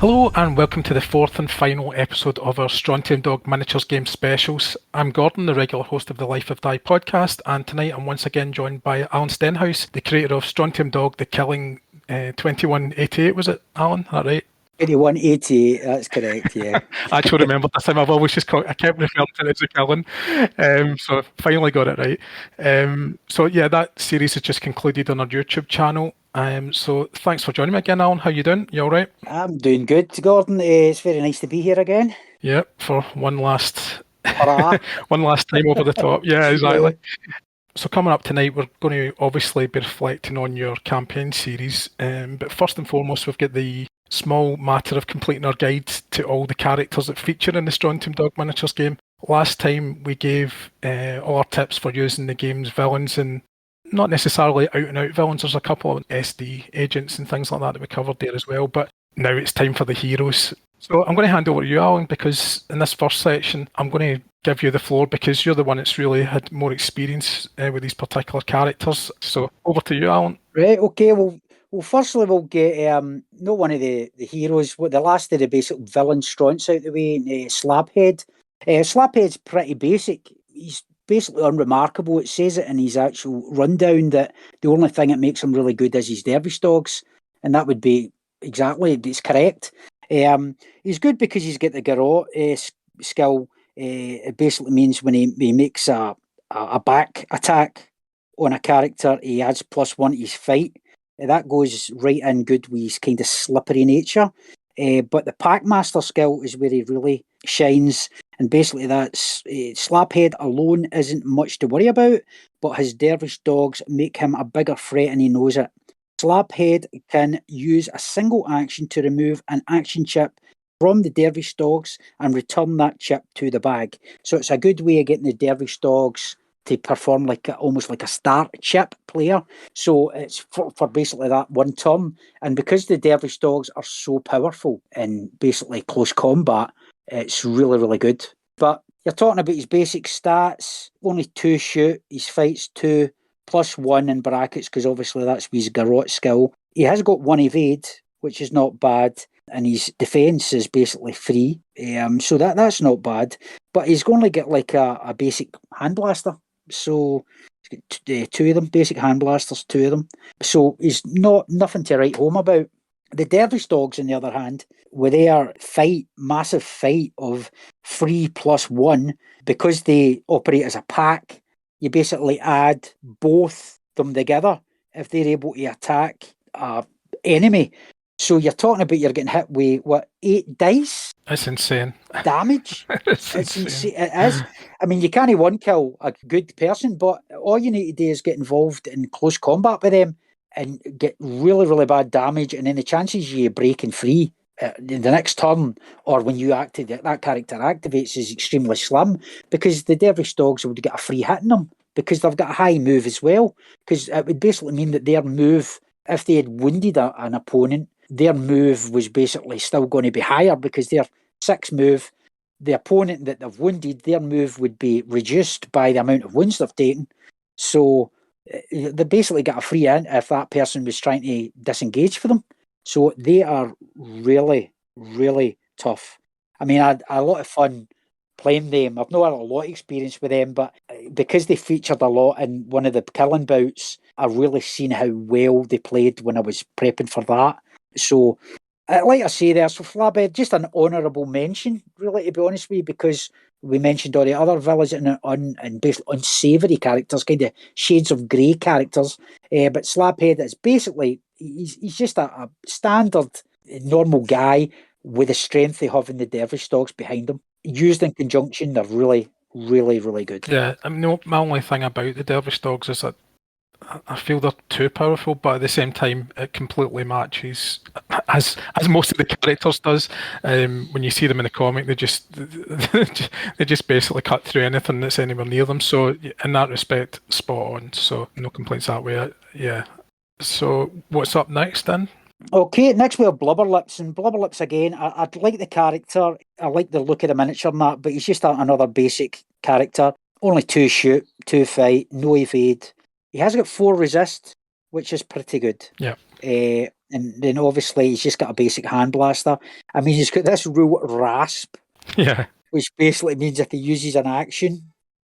Hello and welcome to the fourth and final episode of our Strontium Dog Miniatures Game Specials. I'm Gordon, the regular host of the Life of Die podcast, and tonight I'm once again joined by Allan Stenhouse, the creator of Strontium Dog, The Killing 2188, was it, Allan? Is that right? 2188, that's correct, yeah. I actually remember this time. I kept referring to it as The Killing, so I finally got it right. So yeah, that series has just concluded on our YouTube channel. So thanks for joining me again, Allan. How you doing? You all right? I'm doing good, Gordon. It's very nice to be here again. Yep, for one last Hurrah. one last time over the top. Yeah, exactly. Yeah. So coming up tonight, we're going to obviously be reflecting on your campaign series. But first and foremost, we've got the small matter of completing our guide to all the characters that feature in the Strontium Dog Miniatures game. Last time we gave all our tips for using the game's villains, and not necessarily out-and-out villains. There's a couple of SD agents and things like that we covered there as well. But now it's time for the heroes. So I'm going to hand over to you, Allan, because in this first section, I'm going to give you the floor because you're the one that's really had more experience with these particular characters. So over to you, Allan. Right, okay. Well, firstly, we'll get not one of the heroes, the last of the basic villain Stronts out the way, Slabhead. Slabhead's pretty basic. He's basically unremarkable. It says it in his actual rundown that the only thing that makes him really good is his dervish dogs, and that would be exactly, it's correct. He's good because he's got the garrote skill. It basically means when he makes a back attack on a character, he adds +1 to his fight. That goes right in good with his kind of slippery nature. But the Packmaster skill is where he really shines. And basically that's Slabhead alone isn't much to worry about, but his dervish dogs make him a bigger threat and he knows it. Slabhead can use a single action to remove an action chip from the dervish dogs and return that chip to the bag. So it's a good way of getting the dervish dogs to perform almost like a start chip player. So it's for basically that one turn. And because the dervish dogs are so powerful in basically close combat, it's really, really good. But you're talking about his basic stats, only 2 shoot, his fights 2, +1 in brackets, because obviously that's his garrote skill. He has got 1 evade, which is not bad, and his defence is basically 3. So that's not bad. But he's going to get like a basic hand blaster. So he's got 2 of them, basic hand blasters, 2 of them. So he's nothing to write home about. The dervish dogs, on the other hand, with their massive fight of 3 +1, because they operate as a pack, you basically add both them together if they're able to attack an enemy. So you're talking about you're getting hit with, 8 dice? That's insane. Damage. It's insane. It is. I mean, you can't one kill a good person, but all you need to do is get involved in close combat with them and get really, really bad damage, and then the chances you breaking free in the next turn or when you that character activates is extremely slim, because the dervish dogs would get a free hit in them because they've got a high move as well, because it would basically mean that their move, if they had wounded an opponent, their move was basically still going to be higher because their 6 move, the opponent that they've wounded, their move would be reduced by the amount of wounds they've taken. So they basically got a free in if that person was trying to disengage for them. So they are really, really tough. I mean, I had a lot of fun playing them. I've not had a lot of experience with them, but because they featured a lot in one of the killing bouts, I really seen how well they played when I was prepping for that. So, like I say there, so Slabhead, just an honourable mention, really, to be honest with you, because we mentioned all the other villains and basically unsavoury characters, kind of shades of grey characters. But Slabhead is basically, he's just a standard, normal guy with the strength they have in the dervish dogs behind him. Used in conjunction, they're really, really, really good. Yeah, I mean, my only thing about the dervish dogs is that I feel they're too powerful, but at the same time, it completely matches, as most of the characters does. When you see them in the comic, they just basically cut through anything that's anywhere near them. So in that respect, spot on. So no complaints that way. Yeah. So what's up next then? Okay, next we have Blubberlips, and Blubberlips again. I like the character. I like the look of the miniature and that, but he's just another basic character. Only 2 shoot, 2 fight, no evade. He has got 4 resist, which is pretty good. Yeah. And then obviously he's just got a basic hand blaster. I mean, he's got this rule rasp, Yeah. which basically means if he uses an action,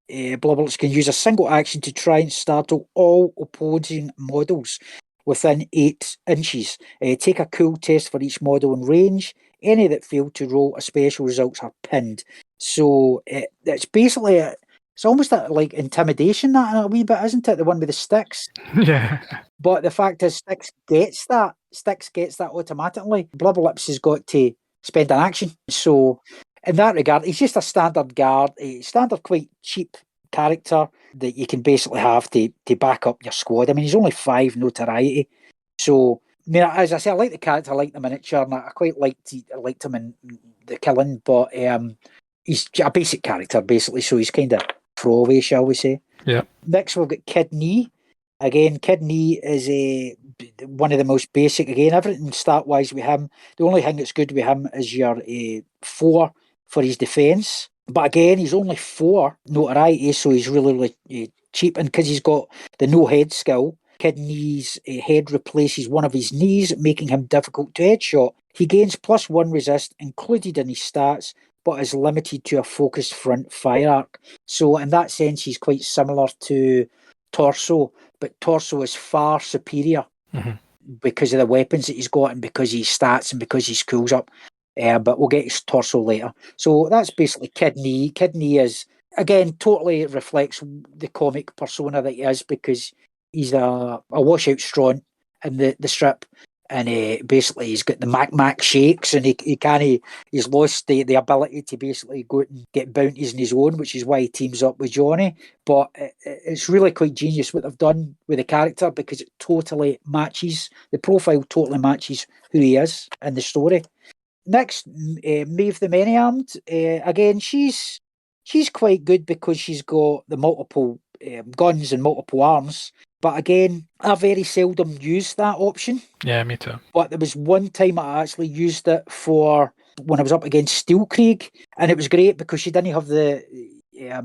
Blubberlets can use a single action to try and startle all opposing models within 8 inches. Take a cool test for each model in range. Any that fail to roll a special results are pinned. So it's basically it's almost like intimidation that in a wee bit, isn't it? The one with the sticks. Yeah. But the fact is, Sticks gets that. Sticks gets that automatically. Blubberlips has got to spend an action. So, in that regard, he's just a standard guard, a standard, quite cheap character that you can basically have to back up your squad. I mean, he's only 5 notoriety. So, I mean, as I say, I like the character, I like the miniature, and I quite liked him in the Killing, but he's a basic character, basically, so he's kind of throwaway, shall we say. Yeah. Next, we've got Kid Knee. Again, Kid Knee is one of the most basic. Again, everything stat-wise with him. The only thing that's good with him is your 4 for his defence. But again, he's only 4 notoriety, so he's really cheap. And because he's got the no-head skill, Kid Knee's head replaces one of his knees, making him difficult to headshot. He gains +1 resist included in his stats, but is limited to a focused front fire arc. So in that sense, he's quite similar to Torso, but Torso is far superior because of the weapons that he's got and because his stats and because his cools up. But we'll get his Torso later. So that's basically Kid Knee. Kid Knee is, again, totally reflects the comic persona that he is, because he's a washout stront in the strip. And basically he's got the Mac shakes, and he's lost the ability to basically go out and get bounties on his own, which is why he teams up with Johnny. But it's really quite genius what they've done with the character, because it totally matches, the profile totally matches who he is in the story. Next, Maeve the Many-Armed. Again, she's quite good because she's got the multiple guns and multiple arms. But again, I very seldom use that option. Yeah, me too. But there was one time I actually used it for when I was up against Steelkrieg, and it was great because she didn't have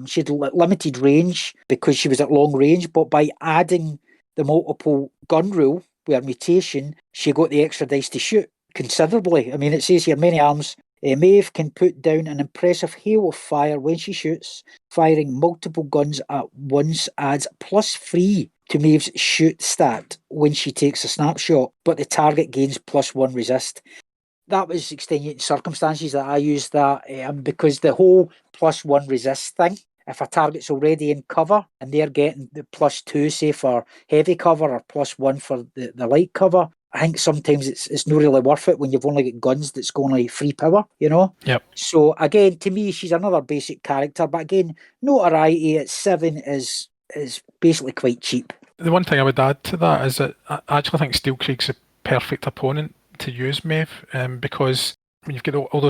she had limited range because she was at long range, but by adding the multiple gun rule with her mutation, she got the extra dice to shoot considerably. I mean, it says here, many arms. Maeve can put down an impressive hail of fire when she shoots. Firing multiple guns at once adds +3 to Maeve's shoot stat when she takes a snapshot, but the target gains +1 resist. That was extenuating circumstances that I used that because the whole +1 resist thing, if a target's already in cover and they're getting the +2, say for heavy cover, or +1 for the light cover, I think sometimes it's not really worth it when you've only got guns that's going like 3 power, you know? Yep. So again, to me, she's another basic character, but again, notoriety at 7 is basically quite cheap. The one thing I would add to that is that I actually think Steelkrieg's a perfect opponent to use Maeve, because when you've got all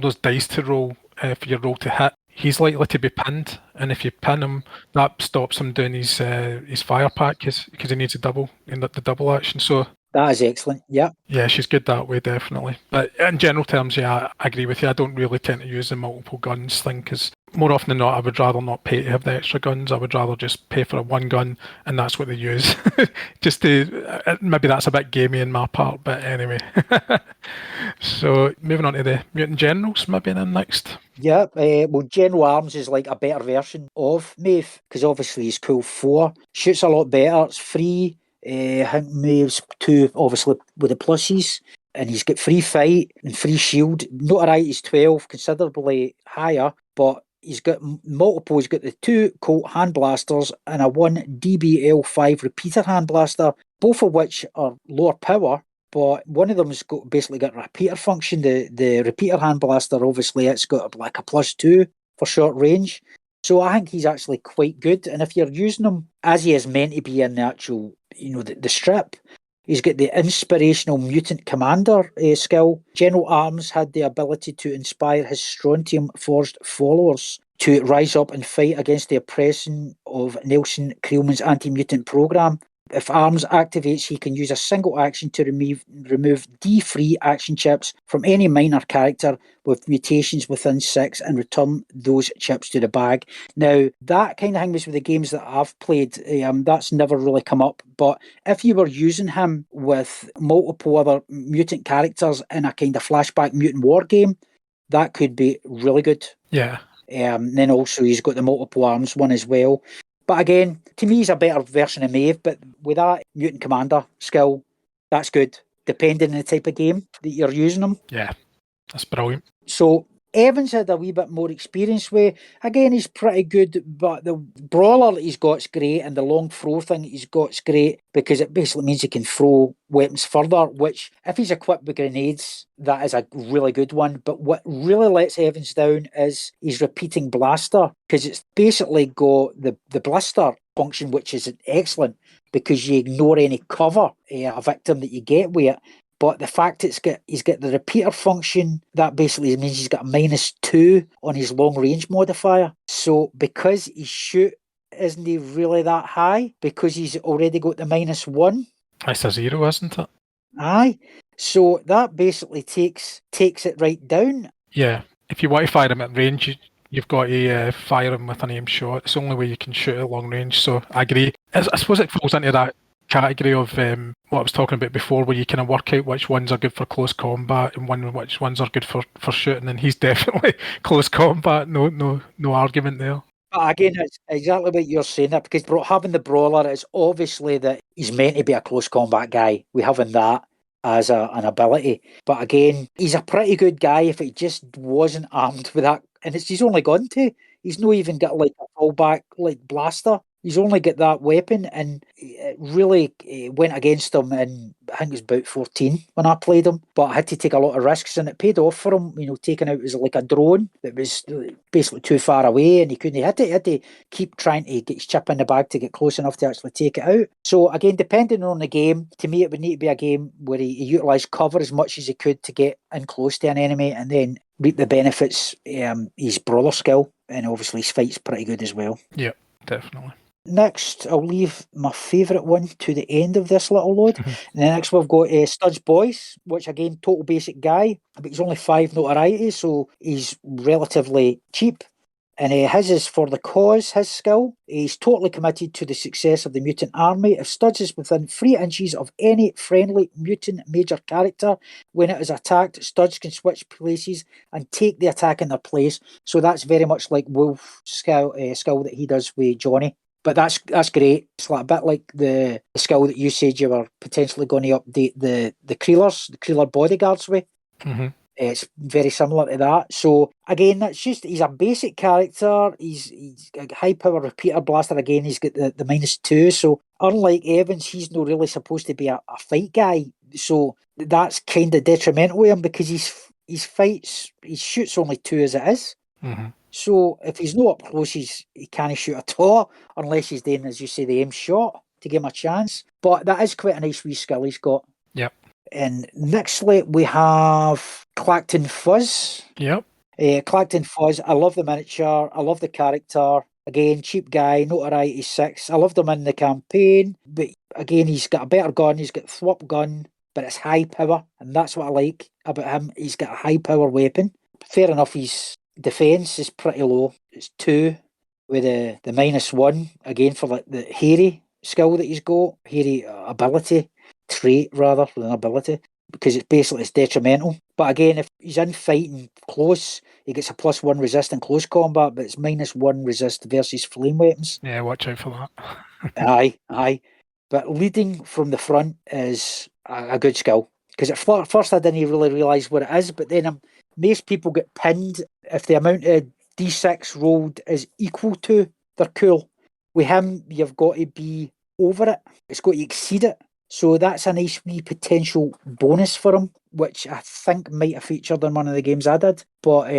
those dice to roll for your roll to hit, he's likely to be pinned, and if you pin him, that stops him doing his fire pack because he needs a double in the double action. So that is excellent. Yeah. Yeah, she's good that way, definitely. But in general terms, yeah, I agree with you. I don't really tend to use the multiple guns thing because more often than not, I would rather not pay to have the extra guns. I would rather just pay for a one gun, and that's what they use. Just to maybe that's a bit gamey in my part, but anyway. So moving on to the mutant generals, maybe then next. Yeah, well, General Arms is like a better version of Maeve because obviously he's cool 4, shoots a lot better. It's free. I think Maeve's 2, obviously with the pluses, and he's got free fight and free shield. Notoriety is 12, considerably higher, but he's got multiple. He's got the 2 Colt hand blasters and a 1 DBL5 repeater hand blaster, both of which are lower power, but one of them's basically got a repeater function. The repeater hand blaster, obviously, it's got like a +2 for short range. So I think he's actually quite good. And if you're using him as he is meant to be in the actual, the strip, he's got the inspirational mutant commander skill. General Arms had the ability to inspire his Strontium forged followers to rise up and fight against the oppression of Nelson Creelman's anti-mutant program. If arms activates, he can use a single action to remove D3 action chips from any minor character with mutations within 6 and return those chips to the bag. Now, that kind of hangs with the games that I've played. That's never really come up. But if you were using him with multiple other mutant characters in a kind of flashback mutant war game, that could be really good. Yeah. Then also he's got the multiple arms one as well. But again, to me, he's a better version of Maeve. But with that mutant commander skill, that's good, depending on the type of game that you're using him. Yeah, that's brilliant. So Evans had a wee bit more experience with. Again, he's pretty good, but the brawler that he's got's great, and the long throw thing he's got's great because it basically means he can throw weapons further, which, if he's equipped with grenades, that is a really good one. But what really lets Evans down is his repeating blaster, because it's basically got the blister function, which is excellent because you ignore any cover a victim that you get with it. But the fact he's got the repeater function, that basically means he's got a -2 on his long range modifier. So because his shoot isn't he really that high, because he's already got the -1. It's a 0, isn't it? Aye. So that basically takes it right down. Yeah. If you want to fire him at range, you've got to fire him with an aim shot. It's the only way you can shoot at long range. So I agree. I suppose it falls into that category of what I was talking about before, where you kind of work out which ones are good for close combat and which ones are good for shooting, and he's definitely close combat, no argument there. But again, it's exactly what you're saying there, because having the brawler is obviously that he's meant to be a close combat guy. We having that as an ability. But again, he's a pretty good guy if he just wasn't armed with that, and he's only gone to. He's not even got like a fallback like blaster. He's only got that weapon, and it really went against him. And I think it was about 14 when I played him, but I had to take a lot of risks, and it paid off for him. Taking out as like a drone that was basically too far away, and he couldn't. He had to keep trying to get his chip in the bag to get close enough to actually take it out. So again, depending on the game, to me it would need to be a game where he utilised cover as much as he could to get in close to an enemy, and then reap the benefits. His brawler skill, and obviously his fight's pretty good as well. Yeah, definitely. Next, I'll leave my favourite one to the end of this little load. And the next we've got Stud's Boys, which again, total basic guy, but he's only 5 notoriety, so he's relatively cheap. And his is for the cause, his skill. He's totally committed to the success of the mutant army. If Studs is within 3 inches of any friendly mutant major character, when it is attacked, Studs can switch places and take the attack in their place. So that's very much like Wolf's skill that he does with Johnny. But that's great. It's like a bit like the skill that you said you were potentially going to update the Creelers, the Creeler bodyguards with. Mm-hmm. It's very similar to that. So again, that's just, he's a basic character. He's a high power repeater blaster. Again, he's got the -2. So unlike Evans, he's not really supposed to be a fight guy. So that's kind of detrimental to him, because his shoots only 2 as it is. Mm-hmm. So if he's not up close, he can't shoot at all, unless he's doing, as you say, the aim shot to give him a chance. But that is quite a nice wee skill he's got. Yep. And nextly, we have Clacton Fuzz. Yep. Clacton Fuzz, I love the miniature. I love the character. Again, cheap guy, notoriety 6. I loved him in the campaign. But again, he's got a better gun. He's got Thwop gun, but it's high power. And that's what I like about him. He's got a high power weapon. Fair enough, his defense is pretty low. It's 2 with the -1 again for like the hairy skill that he's got, hairy ability trait rather than ability, because it's detrimental. But again, if he's in fighting close, he gets a +1 resist in close combat, but it's -1 resist versus flame weapons. Yeah, watch out for that. Aye. But leading from the front is a good skill, because at first I didn't really realise what it is, but then most people get pinned if the amount of D6 rolled is equal to their cool. With him, you've got to be over it. It's got to exceed it. So that's a nice wee potential bonus for him, which I think might have featured in one of the games I did. But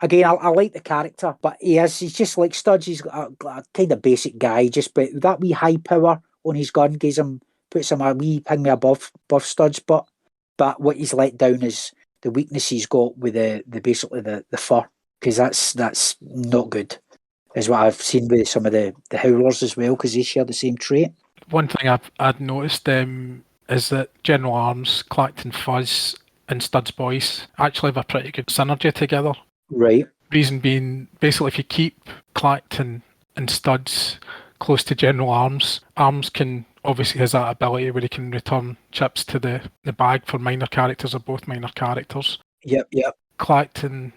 again, I like the character, but he's just like Studs. He's a kind of basic guy, but that wee high power on his gun puts him a wee ping above Studs. But what he's let down is the weakness he's got with basically the fur, because that's not good, is what I've seen with some of the Howlers as well, because they share the same trait. one thing I'd noticed is that General Arms, Clacton Fuzz, and Studs Boys actually have a pretty good synergy together. Right. Reason being, basically, if you keep Clacton and Studs close to General Arms, Arms can obviously has that ability where he can return chips to the bag for minor characters or both minor characters. Yep. Clacton,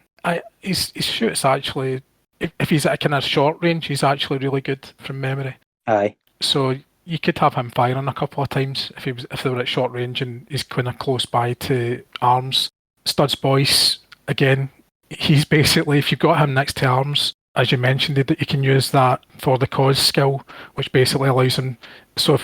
his shoots actually, if he's at a kind of short range, he's actually really good from memory. Aye. So you could have him firing a couple of times if they were at short range and he's kind of close by to Arms. Studs Boyce, again, he's basically, if you've got him next to Arms, as you mentioned, that you can use that for the cause skill, which basically allows him. So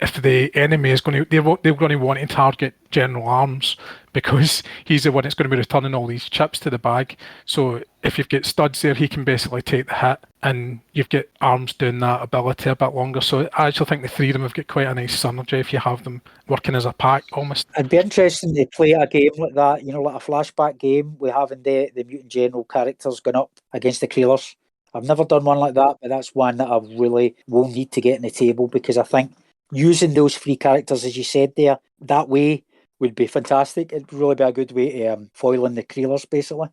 if the enemy is going to, they're going to want to target General Arms because he's the one that's going to be returning all these chips to the bag. So if you've got Studs there, he can basically take the hit, and you've got Arms doing that ability a bit longer. So I actually think the three of them have got quite a nice synergy if you have them working as a pack almost. It'd be interesting to play a game like that, like a flashback game with having the Mutant General characters going up against the Creelers. I've never done one like that, but that's one that I really will need to get on the table, because I think using those three characters, as you said there, that way would be fantastic. It'd really be a good way to foiling the Creelers, basically.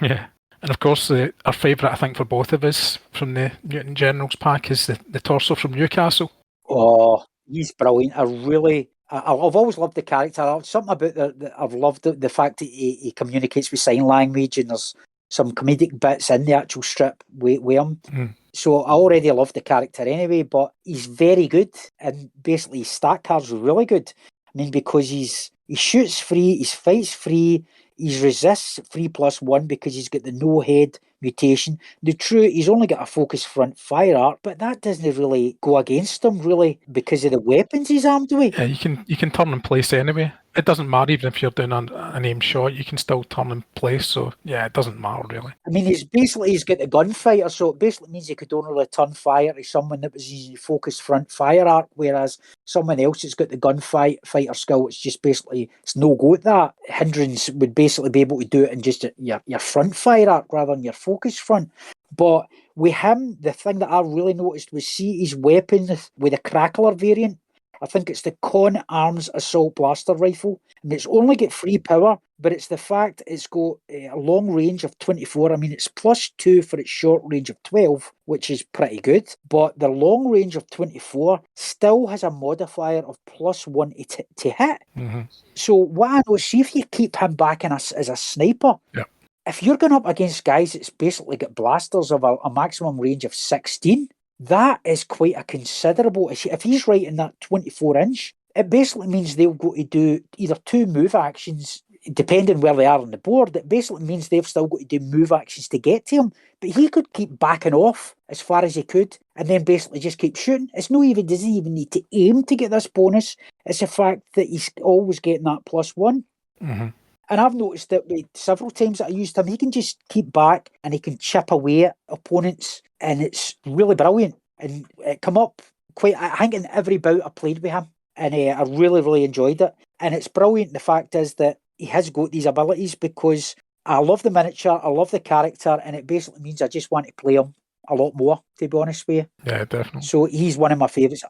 Yeah. And of course, our favourite, I think, for both of us from the Mutant Generals pack is the Torso from Newcastle. Oh, he's brilliant. I've always loved the character. Something about I've loved the fact that he communicates with sign language, and there's some comedic bits in the actual strip with him. Mm. So I already love the character anyway, but he's very good, and basically his stat card's really good. I mean, because he shoots free, he fights free, he resists 3+1 because he's got the no head mutation. He's only got a focus front fire arc, but that doesn't really go against him really because of the weapons he's armed with. Yeah, you can turn in place anyway. It doesn't matter even if you're doing an aim shot, you can still turn in place. So yeah, it doesn't matter really. I mean, he's got the gunfighter, so it basically means he could only return fire to someone that was using focused front fire arc, whereas someone else that's got the fighter skill, it's no go at that. Hindrance would basically be able to do it in just your front fire arc rather than your focused front. But with him, the thing that I really noticed was, see his weapon with the Crackler variant. I think it's the Con Arms Assault Blaster Rifle, and it's only got 3 power, but it's the fact it's got a long range of 24. I mean, it's +2 for its short range of 12, which is pretty good, but the long range of 24 still has a modifier of +1 to hit. Mm-hmm. So what I know, see if you keep him back as a sniper, yep. If you're going up against guys that's basically got blasters of a maximum range of 16, that is quite a considerable issue. If he's right in that 24-inch, it basically means they'll go to do either 2 move actions, depending where they are on the board. It basically means they've still got to do move actions to get to him. But he could keep backing off as far as he could, and then basically just keep shooting. Doesn't even need to aim to get this bonus. It's the fact that he's always getting that +1. Mm-hmm. And I've noticed that with several times that I used him, he can just keep back and he can chip away at opponents, and it's really brilliant. And it come up I think, in every bout I played with him, and I really, really enjoyed it. And it's brilliant. The fact is that he has got these abilities, because I love the miniature, I love the character, and it basically means I just want to play him a lot more, to be honest with you. Yeah, definitely. So he's one of my favourites.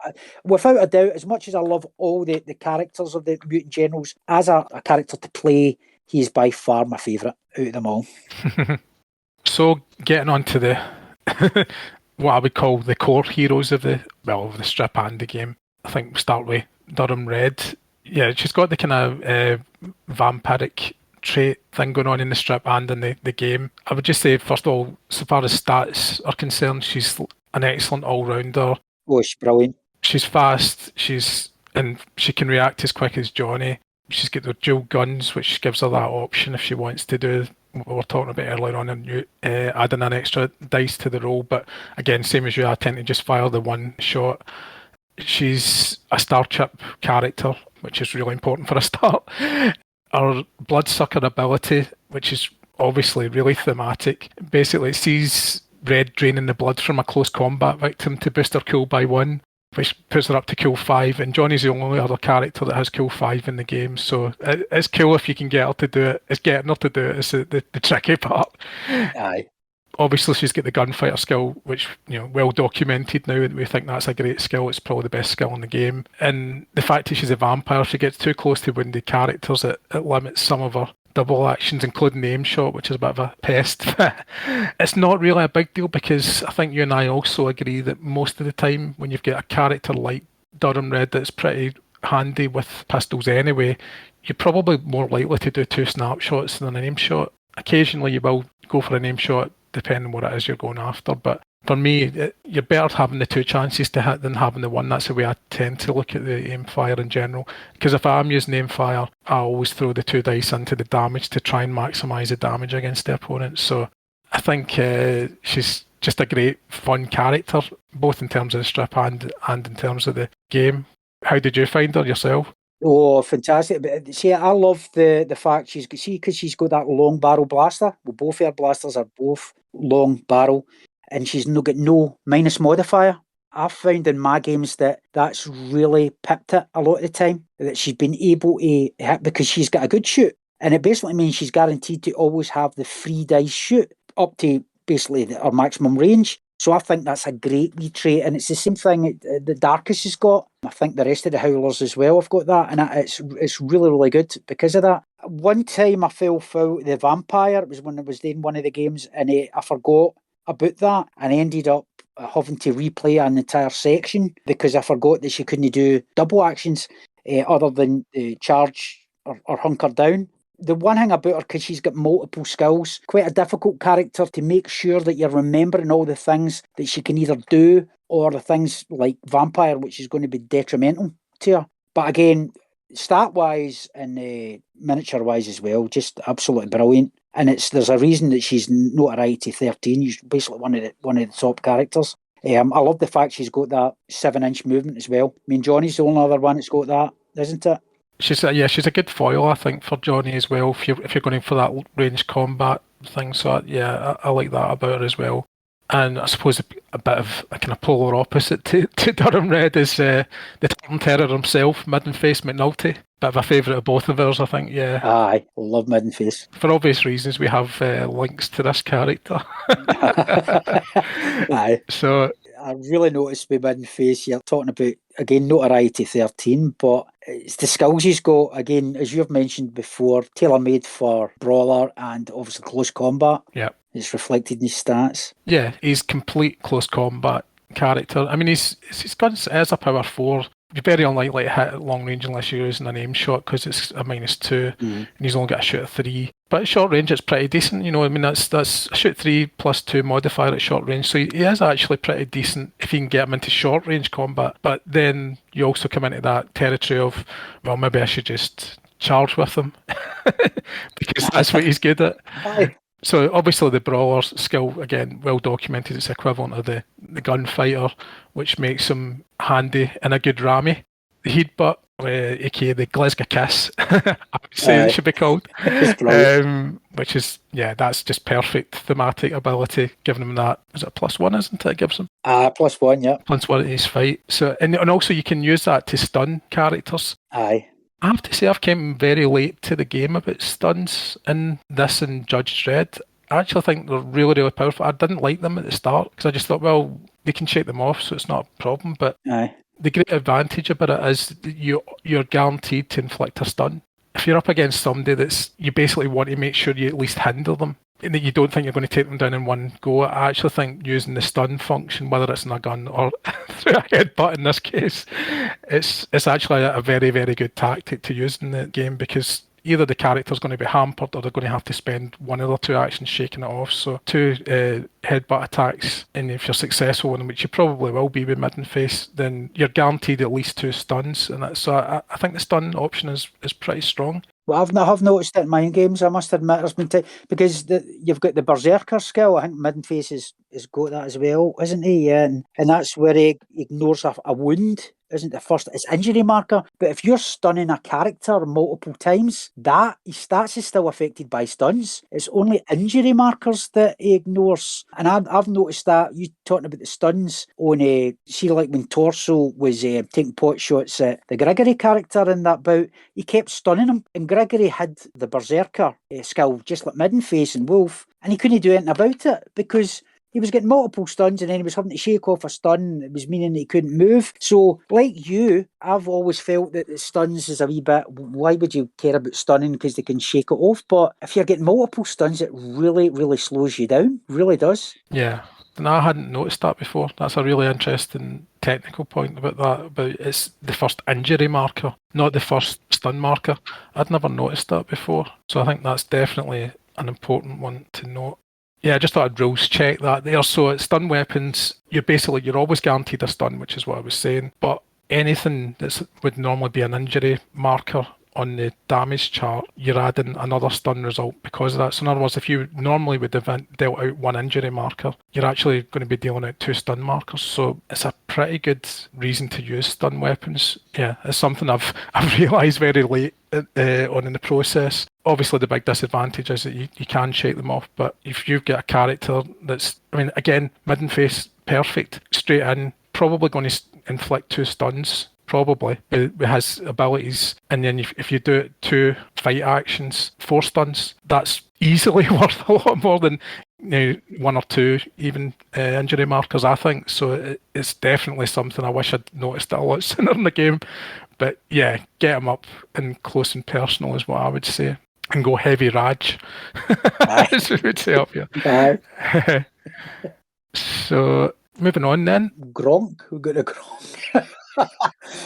Without a doubt, as much as I love all the characters of the Mutant Generals, as a character to play, he's by far my favourite out of them all. So getting on to the what I would call the core heroes of the strip and the game. I think we'll start with Durham Red. Yeah, she's got the kind of vampiric trait thing going on in the strip and in the game. I would just say, first of all, so far as stats are concerned, she's an excellent all-rounder. Oh, she's brilliant. She's fast, and she can react as quick as Johnny. She's got the dual guns, which gives her that option if she wants to do what we were talking about earlier on, and adding an extra dice to the roll. But again, same as you, I tend to just fire the one shot. She's a star chip character, which is really important for a start. Her bloodsucker ability, which is obviously really thematic, basically it sees Red draining the blood from a close combat victim to boost her cool by 1, which puts her up to cool 5, and Johnny's the only other character that has cool 5 in the game, so it's cool if you can get her to do it. It's getting her to do it is the tricky part. Aye. Obviously, she's got the gunfighter skill, which, well documented now, and we think that's a great skill. It's probably the best skill in the game. And the fact that she's a vampire, if she gets too close to wounded characters, it limits some of her double actions, including the aim shot, which is a bit of a pest. It's not really a big deal because I think you and I also agree that most of the time when you've got a character like Durham Red that's pretty handy with pistols anyway, you're probably more likely to do 2 snapshots than an aim shot. Occasionally you will go for an aim shot depending on what it is you're going after, but for me, you're better having the 2 chances to hit than having the 1. That's the way I tend to look at the aim fire in general. Because if I'm using aim fire, I always throw the 2 dice into the damage to try and maximise the damage against the opponent. So I think she's just a great, fun character, both in terms of the strip and in terms of the game. How did you find her yourself? Oh, fantastic. But see, I love the fact because she's got that long barrel blaster. Well, both her blasters are both long barrel, and she's got no minus modifier. I've found in my games that's really pipped it a lot of the time, that she's been able to hit because she's got a good shoot. And it basically means she's guaranteed to always have the 3 dice shoot up to basically her maximum range. So I think that's a great wee trait, and it's the same thing the Darkest has got. I think the rest of the Howlers as well have got that, and it's really, really good because of that. One time I fell foul the Vampire. It was when I was doing one of the games, and I forgot about that, and I ended up having to replay an entire section because I forgot that she couldn't do double actions other than charge or hunker down. The one thing about her, because she's got multiple skills, quite a difficult character to make sure that you're remembering all the things that she can either do or the things like Vampire, which is going to be detrimental to her. But again, stat-wise and miniature-wise as well, just absolutely brilliant. And there's a reason that she's notoriety 13. She's basically one of the top characters. I love the fact she's got that 7-inch movement as well. I mean, Johnny's the only other one that's got that, isn't it? She's a good foil, I think, for Johnny as well. If you're going for that range combat thing, so I like that about her as well. And I suppose a bit of a kind of polar opposite to Durham Red is the Turn Terror himself, Midden-Face McNulty. Bit of a favourite of both of ours, I think. Yeah. Aye, love Midden-Face. For obvious reasons, we have links to this character. Aye. So I really noticed with Midden-Face, you're talking about, again, notoriety 13, but it's the skills he's got, again, as you've mentioned before, tailor-made for brawler and obviously close combat. Yeah. It's reflected in his stats. Yeah, he's complete close combat character. I mean, his gun is a power 4. You're very unlikely to hit at long range unless you're using an aim shot because it's a -2 and he's only got a shoot of 3. But at short range, it's pretty decent. I mean, that's a shoot 3 plus 2 modifier at short range. So he is actually pretty decent if you can get him into short range combat. But then you also come into that territory of, well, maybe I should just charge with him because that's what he's good at. Aye. So obviously the brawler's skill, again, well documented. It's equivalent of the gunfighter, which makes him handy and a good rammy. The heatbutt, aka the Glasgow Kiss, I would say it should be called. Which is, that's just perfect thematic ability, giving him that. Is it a +1, isn't it? It gives him +1, yeah. +1 in his fight. So and also you can use that to stun characters. Aye. I have to say I've came very late to the game about stuns in this and Judge Dredd. I actually think they're really, really powerful. I didn't like them at the start because I just thought, well, they can shake them off, so it's not a problem. But the great advantage about it is that you're guaranteed to inflict a stun. If you're up against somebody you basically want to make sure you at least hinder them and that you don't think you're going to take them down in one go. I actually think using the stun function, whether it's in a gun or through a headbutt in this case, it's actually a very, very good tactic to use in the game because either the character's going to be hampered or they're going to have to spend one of their 2 actions shaking it off. So 2 headbutt attacks, and if you're successful in them, which you probably will be with Midden-Face, then you're guaranteed at least 2 stuns. And so I think the stun option is pretty strong. Well, I've noticed it in my games, I must admit. There's been because you've got the Berserker skill. I think Midden-Face has got that as well, isn't he? Yeah, and that's where he ignores a wound isn't the first, it's injury marker. But if you're stunning a character multiple times, that his stats is still affected by stuns. It's only injury markers that he ignores. And I've noticed that, you talking about the stuns on, see, like when Torso was taking pot shots at the Gregory character in that bout, he kept stunning him. And Gregory had the Berserker skill, just like Middenface and Wolf, and he couldn't do anything about it because he was getting multiple stuns and then he was having to shake off a stun. It was meaning that he couldn't move. So, like you, I've always felt that the stuns is a wee bit, why would you care about stunning? Because they can shake it off. But if you're getting multiple stuns, it really, really slows you down. Really does. Yeah. No, I hadn't noticed that before. That's a really interesting technical point about that. But it's the first injury marker, not the first stun marker. I'd never noticed that before. So I think that's definitely an important one to note. Yeah, I just thought I'd rules check that there. So at stun weapons, you're always guaranteed a stun, which is what I was saying. But anything that would normally be an injury marker on the damage chart, you're adding another stun result because of that. So in other words, if you normally would have dealt out one injury marker, you're actually going to be dealing out two stun markers. So it's a pretty good reason to use stun weapons. Yeah, it's something I've realised very late on in the process. Obviously, the big disadvantage is that you can shake them off, but if you've got a character that's, I mean, again, Middenface, perfect, straight in, probably going to inflict two stuns, probably, it has abilities, and then if you do it 2 fight actions, 4 stuns, that's easily worth a lot more than 1 or 2 even injury markers, I think. So it's definitely something I wish I'd noticed it a lot sooner in the game. But yeah, get them up and close and personal is what I would say. And go heavy Raj, as we would say up here. So, moving on then. Gronk, we've got a Gronk.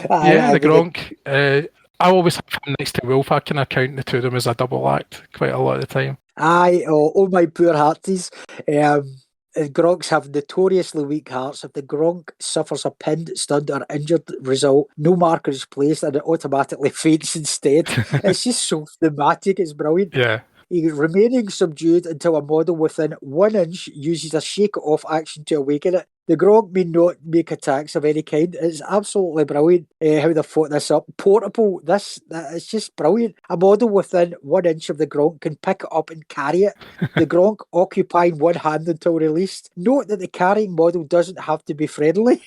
Yeah, the Gronk. I always have him next to Wolf. I can count the two of them as a double act quite a lot of the time. Oh my poor hearties. Gronks have notoriously weak hearts. If the Gronk suffers a pinned, stunned, or injured result, no marker is placed and it automatically faints instead. It's just so thematic, it's brilliant. Yeah. He remaining subdued until a model within 1 inch uses a shake it off action to awaken it. The Gronk may not make attacks of any kind. It's absolutely brilliant how they fought this up. Portable, it's just brilliant. A model within 1 inch of the Gronk can pick it up and carry it. The Gronk occupying one hand until released. Note that the carrying model doesn't have to be friendly.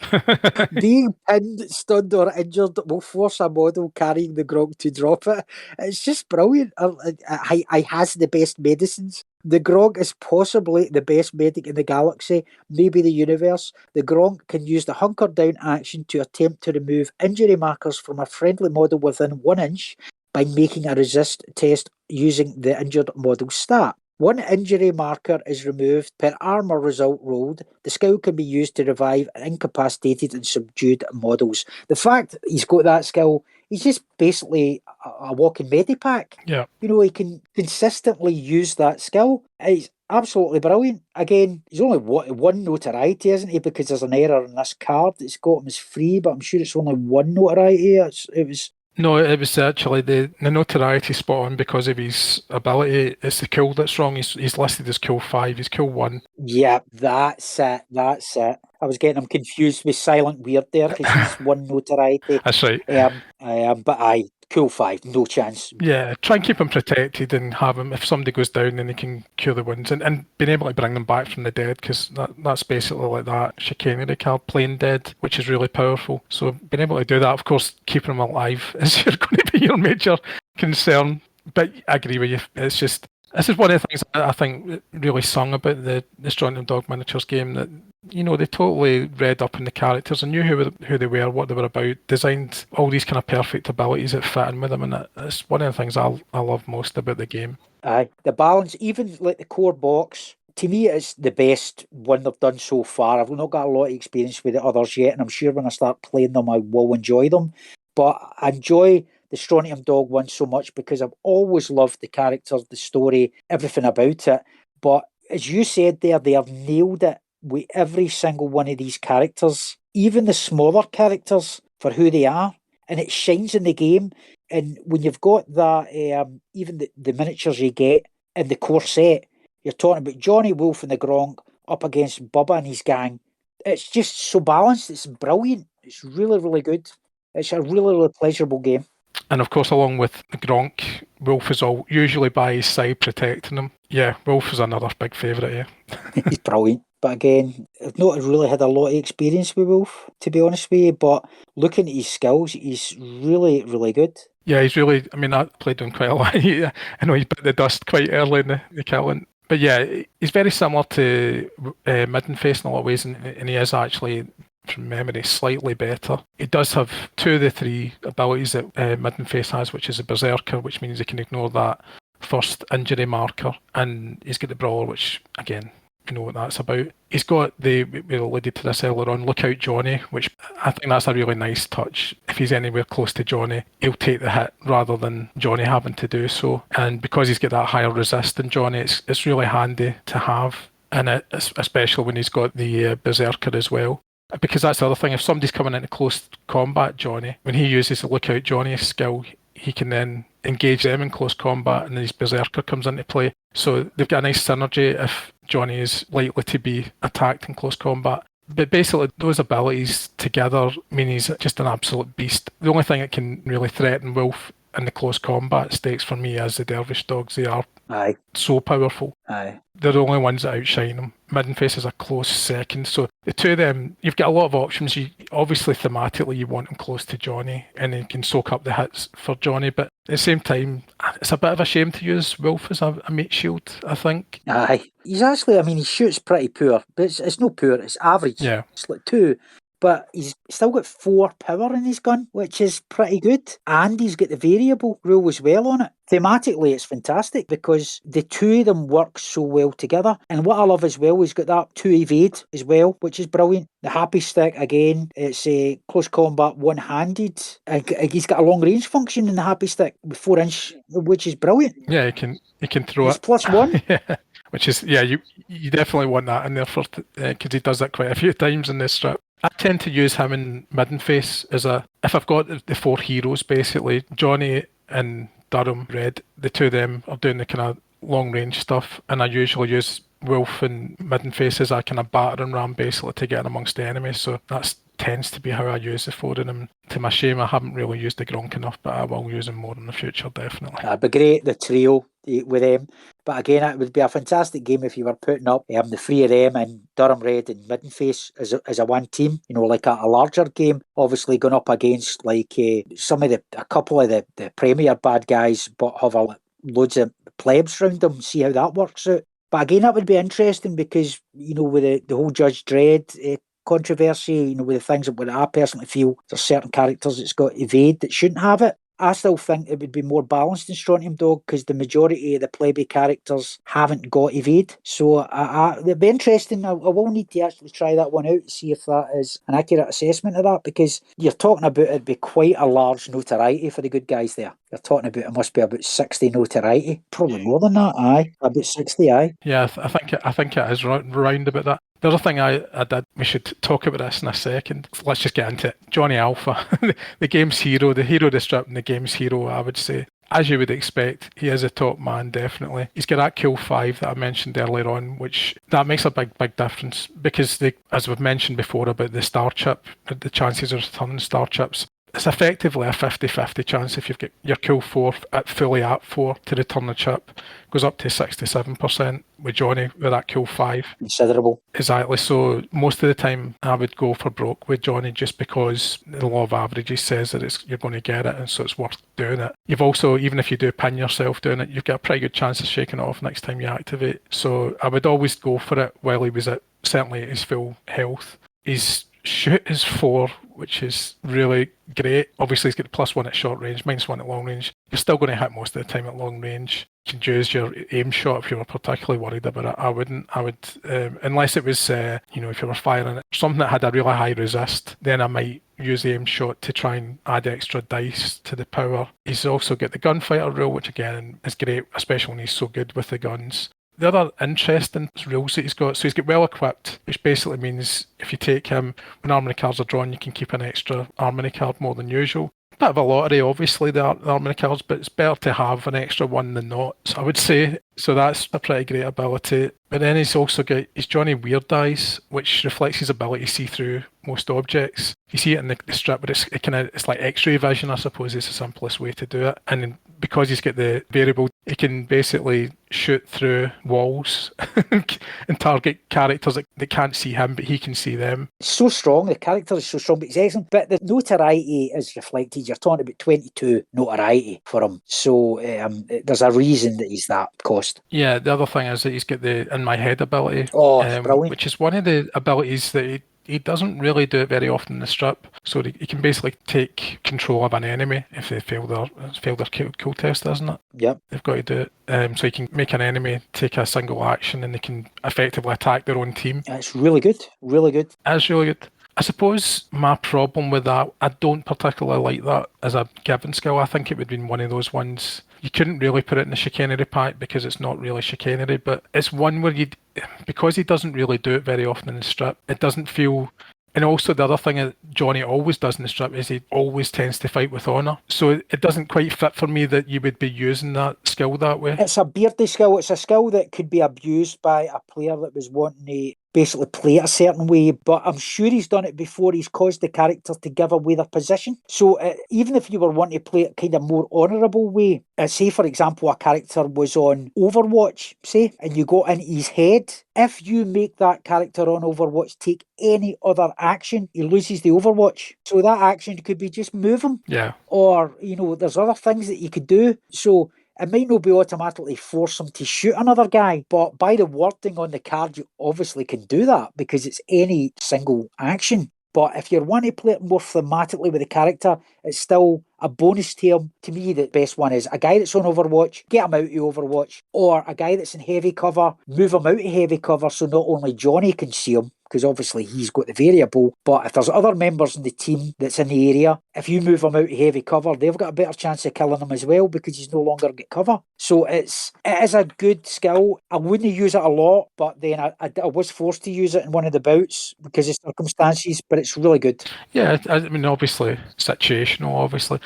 Being pinned, stunned, or injured will force a model carrying the Gronk to drop it. It's just brilliant. I has the best medicines. The Gronk is possibly the best medic in the galaxy, maybe the universe. The Gronk can use the hunker down action to attempt to remove injury markers from a friendly model within 1 inch by making a resist test using the injured model's stat. 1 injury marker is removed per armor result rolled. The skill can be used to revive incapacitated and subdued models. The fact he's got that skill, he's just basically a walking medipack. Yeah. He can consistently use that skill. It's absolutely brilliant. Again, he's only one notoriety, isn't he? Because there's an error in this card. It's got him as free, but I'm sure it's only 1 notoriety. No, it was actually the notoriety spot on because of his ability. It's the cool that's wrong. He's listed as cool 5. He's cool 1. Yeah, that's it. I was getting him confused with Silent Weird there because he's 1 notoriety. That's right. But cool 5, no chance. Yeah, try and keep him protected and have him, if somebody goes down, then he can cure the wounds and being able to bring them back from the dead, because that's basically like that chicanery card, playing dead, which is really powerful. So being able to do that, of course, keeping them alive is going to be your major concern. But I agree with you. It's just, this is one of the things I think really sung about the Strontium Dog Miniatures game, that they totally read up on the characters and knew who they were, what they were about, designed all these kind of perfect abilities that fit in with them, and it's one of the things I love most about the game. Aye, the balance, even like the core box, to me it's the best one they've done so far. I've not got a lot of experience with the others yet, and I'm sure when I start playing them I will enjoy them, but I enjoy the Strontium Dog one so much because I've always loved the characters, the story, everything about it. But as you said there, they have nailed it with every single one of these characters, even the smaller characters, for who they are, and it shines in the game. And when you've got that, even the miniatures you get in the core set, you're talking about Johnny Wolf and the Gronk up against Bubba and his gang. It's just so balanced. It's brilliant. It's really, really good. It's a really, really pleasurable game. And of course, along with Gronk, Wolf is all usually by his side protecting him. Yeah, Wolf is another big favourite, yeah. He's brilliant. But again, I've not really had a lot of experience with Wolf, to be honest with you. But looking at his skills, he's really, really good. Yeah, he's really, I mean, I played him quite a lot. I know he bit the dust quite early in the killing. But yeah, he's very similar to Middenface in a lot of ways, and he is actually, from memory, slightly better. He does have two of the three abilities that Middenface has, which is a Berserker, which means he can ignore that first injury marker, and he's got the Brawler, which, again, you know what that's about. He's got we alluded to this earlier on, Look Out Johnny, which I think that's a really nice touch. If he's anywhere close to Johnny, he'll take the hit rather than Johnny having to do so. And because he's got that higher resist than Johnny, it's really handy to have, and especially when he's got the Berserker as well. Because that's the other thing, if somebody's coming into close combat Johnny, when he uses the Look Out Johnny skill, he can then engage them in close combat, and then his Berserker comes into play. So they've got a nice synergy if Johnny is likely to be attacked in close combat. But basically, those abilities together mean he's just an absolute beast. The only thing that can really threaten Wolf in the close combat stakes for me is the Dervish Dogs. They are so powerful. They're the only ones that outshine them. Middenface is a close second. So the two of them, you've got a lot of options. Obviously, thematically, you want him close to Johnny, and he can soak up the hits for Johnny. But at the same time, it's a bit of a shame to use Wolf as a mate shield, I think. He's actually, I mean, he shoots pretty poor, but it's no poor, it's average. Yeah. It's like 2. But he's still got 4 power in his gun, which is pretty good. And he's got the variable rule as well on it. Thematically, it's fantastic because the two of them work so well together. And what I love as well, he's got that 2 evade as well, which is brilliant. The happy stick, again, it's a close combat one-handed. He's got a long range function in the happy stick with 4-inch, which is brilliant. Yeah, he can throw it's it. +1. Yeah. Which is, you definitely want that in there for because he does that quite a few times in this strip. I tend to use him in Middenface if I've got the 4 heroes, basically, Johnny and Durham Red, the two of them are doing the kind of long range stuff, and I usually use Wolf and Middenface as a kind of battering ram, basically, to get in amongst the enemies, so that tends to be how I use the 4 of them. To my shame, I haven't really used the Gronk enough, but I will use him more in the future, definitely. That'd be great, the trio with them. But again, it would be a fantastic game if you were putting up the 3 of them and Durham Red and Middenface as a one team, like a larger game, obviously going up against like a couple of the premier bad guys, but have loads of plebs around them, see how that works out. But again, that would be interesting because, with the whole Judge Dredd controversy, with the things that I personally feel there's certain characters that's got evade that shouldn't have it. I still think it would be more balanced in Strontium Dog because the majority of the plebe characters haven't got evade. So it'd be interesting. I will need to actually try that one out to see if that is an accurate assessment of that, because you're talking about it'd be quite a large notoriety for the good guys there. You're talking about it must be about 60 notoriety. Probably more than that, about 60, Yeah, I think it is round about that. The other thing I did, we should talk about this in a second. Let's just get into it. Johnny Alpha, the game's hero, the hero of the strip and the game's hero, I would say. As you would expect, he is a top man, definitely. He's got that kill 5 that I mentioned earlier on, which that makes a big difference because, as we've mentioned before about the star chip, the chances of returning star chips, it's effectively a 50-50 chance if you've got your kill 4 fully at 4 to return the chip. Goes up to 67% with Johnny with that kill 5. Considerable. Exactly. So most of the time I would go for broke with Johnny just because the law of averages says that you're going to get it, and so it's worth doing it. You've also, even if you do pin yourself doing it, you've got a pretty good chance of shaking it off next time you activate. So I would always go for it while he was certainly at his full health. His shoot is 4, which is really great. Obviously, he's got +1 at short range, -1 at long range. You're still going to hit most of the time at long range. You can use your aim shot if you were particularly worried about it. I wouldn't. I would, unless it was, if you were firing it, something that had a really high resist, then I might use the aim shot to try and add extra dice to the power. He's also got the gunfighter rule, which again is great, especially when he's so good with the guns. The other interesting rules that he's got, so he's got well equipped, which basically means if you take him, when armory cards are drawn, you can keep an extra armory card more than usual. Bit of a lottery, obviously, the armory cards, but it's better to have an extra one than not, so I would say. So that's a pretty great ability. But then he's also got his Johnny Weird Eyes, which reflects his ability to see through most objects. You see it in the strip, but it's like X-ray vision, I suppose, is the simplest way to do it. And then because he's got the variable, he can basically shoot through walls and target characters that can't see him, but he can see them. It's so strong, the character is so strong, but he's excellent. But the notoriety is reflected. You're talking about 22 notoriety for him. So there's a reason that he's that cost. Yeah, the other thing is that he's got the in my head ability, Brilliant. which is one of the abilities that he doesn't really do it very often in the strip. So he can basically take control of an enemy if they fail their kill test, isn't it? Yep. They've got to do it. So he can make an enemy take a single action and they can effectively attack their own team. It's really good. Really good. It's really good. I suppose my problem with that, I don't particularly like that as a given skill. I think it would have been one of those ones you couldn't really put it in the chicanery pack because it's not really chicanery, but it's one where because he doesn't really do it very often in the strip, it doesn't feel. And also the other thing that Johnny always does in the strip is he always tends to fight with honour. So it doesn't quite fit for me that you would be using that skill that way. It's a beardy skill. It's a skill that could be abused by a player that was wanting to basically play it a certain way, but I'm sure he's done it before. He's caused the character to give away their position. So even if you were wanting to play it kind of more honourable way, say for example a character was on Overwatch, say, and you got into his head, if you make that character on Overwatch take any other action, he loses the Overwatch. So that action could be just move him. Yeah. Or, there's other things that you could do. So it might not be automatically force him to shoot another guy, but by the wording on the card, you obviously can do that because it's any single action. But if you're wanting to play it more thematically with the character, it's still a bonus to him. To me, the best one is a guy that's on Overwatch, get him out of Overwatch, or a guy that's in heavy cover, move him out of heavy cover so not only Johnny can see him, because obviously he's got the variable, but if there's other members in the team that's in the area, if you move him out of heavy cover, they've got a better chance of killing him as well because he's no longer got cover. So it is a good skill. I wouldn't use it a lot, but then I was forced to use it in one of the bouts because of circumstances, but it's really good. Yeah, I mean, obviously, situational, obviously.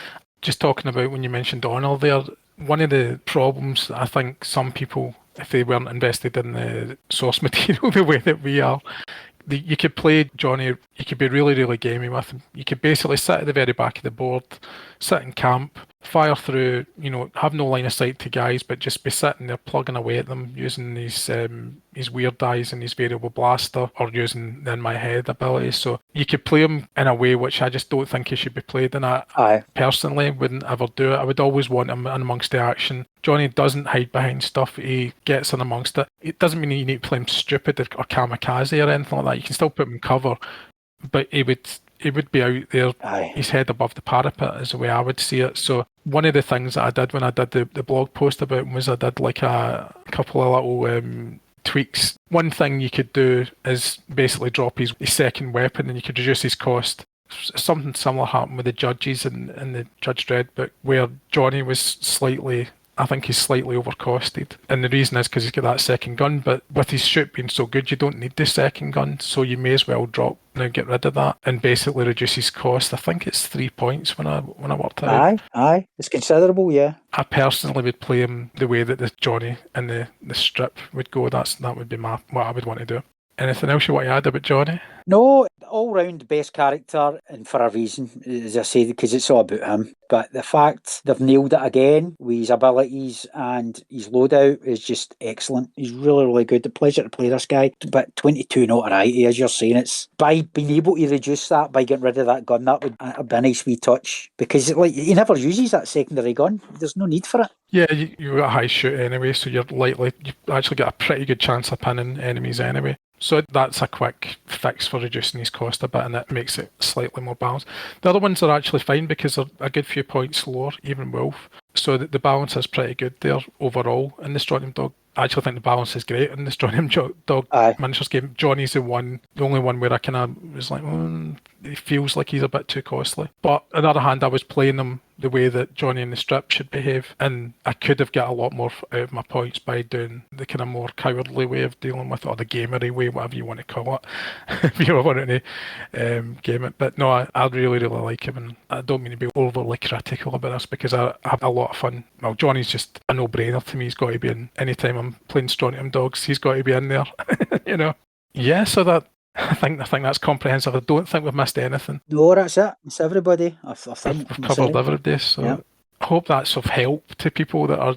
Just talking about when you mentioned Honor there, one of the problems I think some people, if they weren't invested in the source material the way that we are, you could play Johnny, you could be really, really gamey with him. You could basically sit at the very back of the board, sit in camp, fire through, have no line of sight to guys, but just be sitting there plugging away at them using his weird eyes and his variable blaster or using the in my head ability. So you could play him in a way which I just don't think he should be played in. I personally wouldn't ever do it. I would always want him in amongst the action. Johnny doesn't hide behind stuff. He gets in amongst it. It doesn't mean you need to play him stupid or kamikaze or anything like that. You can still put him in cover, but he would be out there, his head above the parapet is the way I would see it. So one of the things that I did when I did the blog post about him was I did like a couple of little tweaks. One thing you could do is basically drop his second weapon and you could reduce his cost. Something similar happened with the judges in the Judge Dredd book where Johnny was slightly overcosted. And the reason is because he's got that second gun, but with his shoot being so good, you don't need the second gun, so you may as well get rid of that and basically reduce his cost. I think it's 3 points when I worked it out. Aye. It's considerable, yeah. I personally would play him the way that the Johnny and the strip would go. That would be what I would want to do. Anything else you want to add about Johnny? No, all-round best character, and for a reason, as I say, because it's all about him. But the fact they've nailed it again with his abilities and his loadout is just excellent. He's really, really good. A pleasure to play this guy. But 22 notoriety, as you're saying, it's by being able to reduce that, by getting rid of that gun, that would be a nice wee touch. Because he never uses that secondary gun. There's no need for it. Yeah, you got a high shoot anyway, so you've actually got a pretty good chance of pinning enemies anyway. So that's a quick fix for reducing his cost a bit, and it makes it slightly more balanced. The other ones are actually fine because they're a good few points lower, even Wolf. So the balance is pretty good there overall in the Strontium Dog. I actually think the balance is great in the Strontium Dog miniatures game. Johnny's the only one where I kind of was like, it feels like he's a bit too costly. But on the other hand, I was playing him the way that Johnny in the strip should behave, and I could have got a lot more out of my points by doing the kind of more cowardly way of dealing with it, or the gamery way, whatever you want to call it, if you want to game it. But no, I really, really like him, and I don't mean to be overly critical about this because I have a lot of fun. Well, Johnny's just a no-brainer to me. He's got to be in. Anytime I'm playing Strontium Dogs, he's got to be in there, Yeah, so I think that's comprehensive. I don't think we've missed anything. No, that's it. It's everybody. I think. We've I'm covered sorry. everybody, so Yeah. I hope that's of help to people that are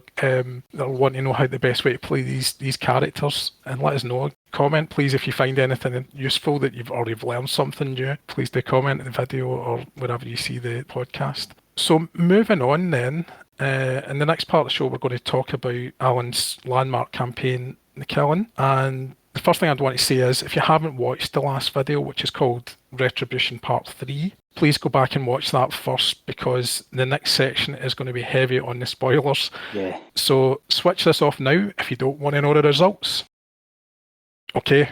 want to know how the best way to play these characters. And let us know. Comment, please, if you find anything useful that you've learned something new. Please do comment in the video or wherever you see the podcast. So moving on then, in the next part of the show, we're going to talk about Allan's landmark campaign, The Killing. And the first thing I'd want to say is, if you haven't watched the last video, which is called Retribution Part 3, please go back and watch that first, because the next section is going to be heavy on the spoilers. Yeah. So switch this off now if you don't want to know the results. Okay.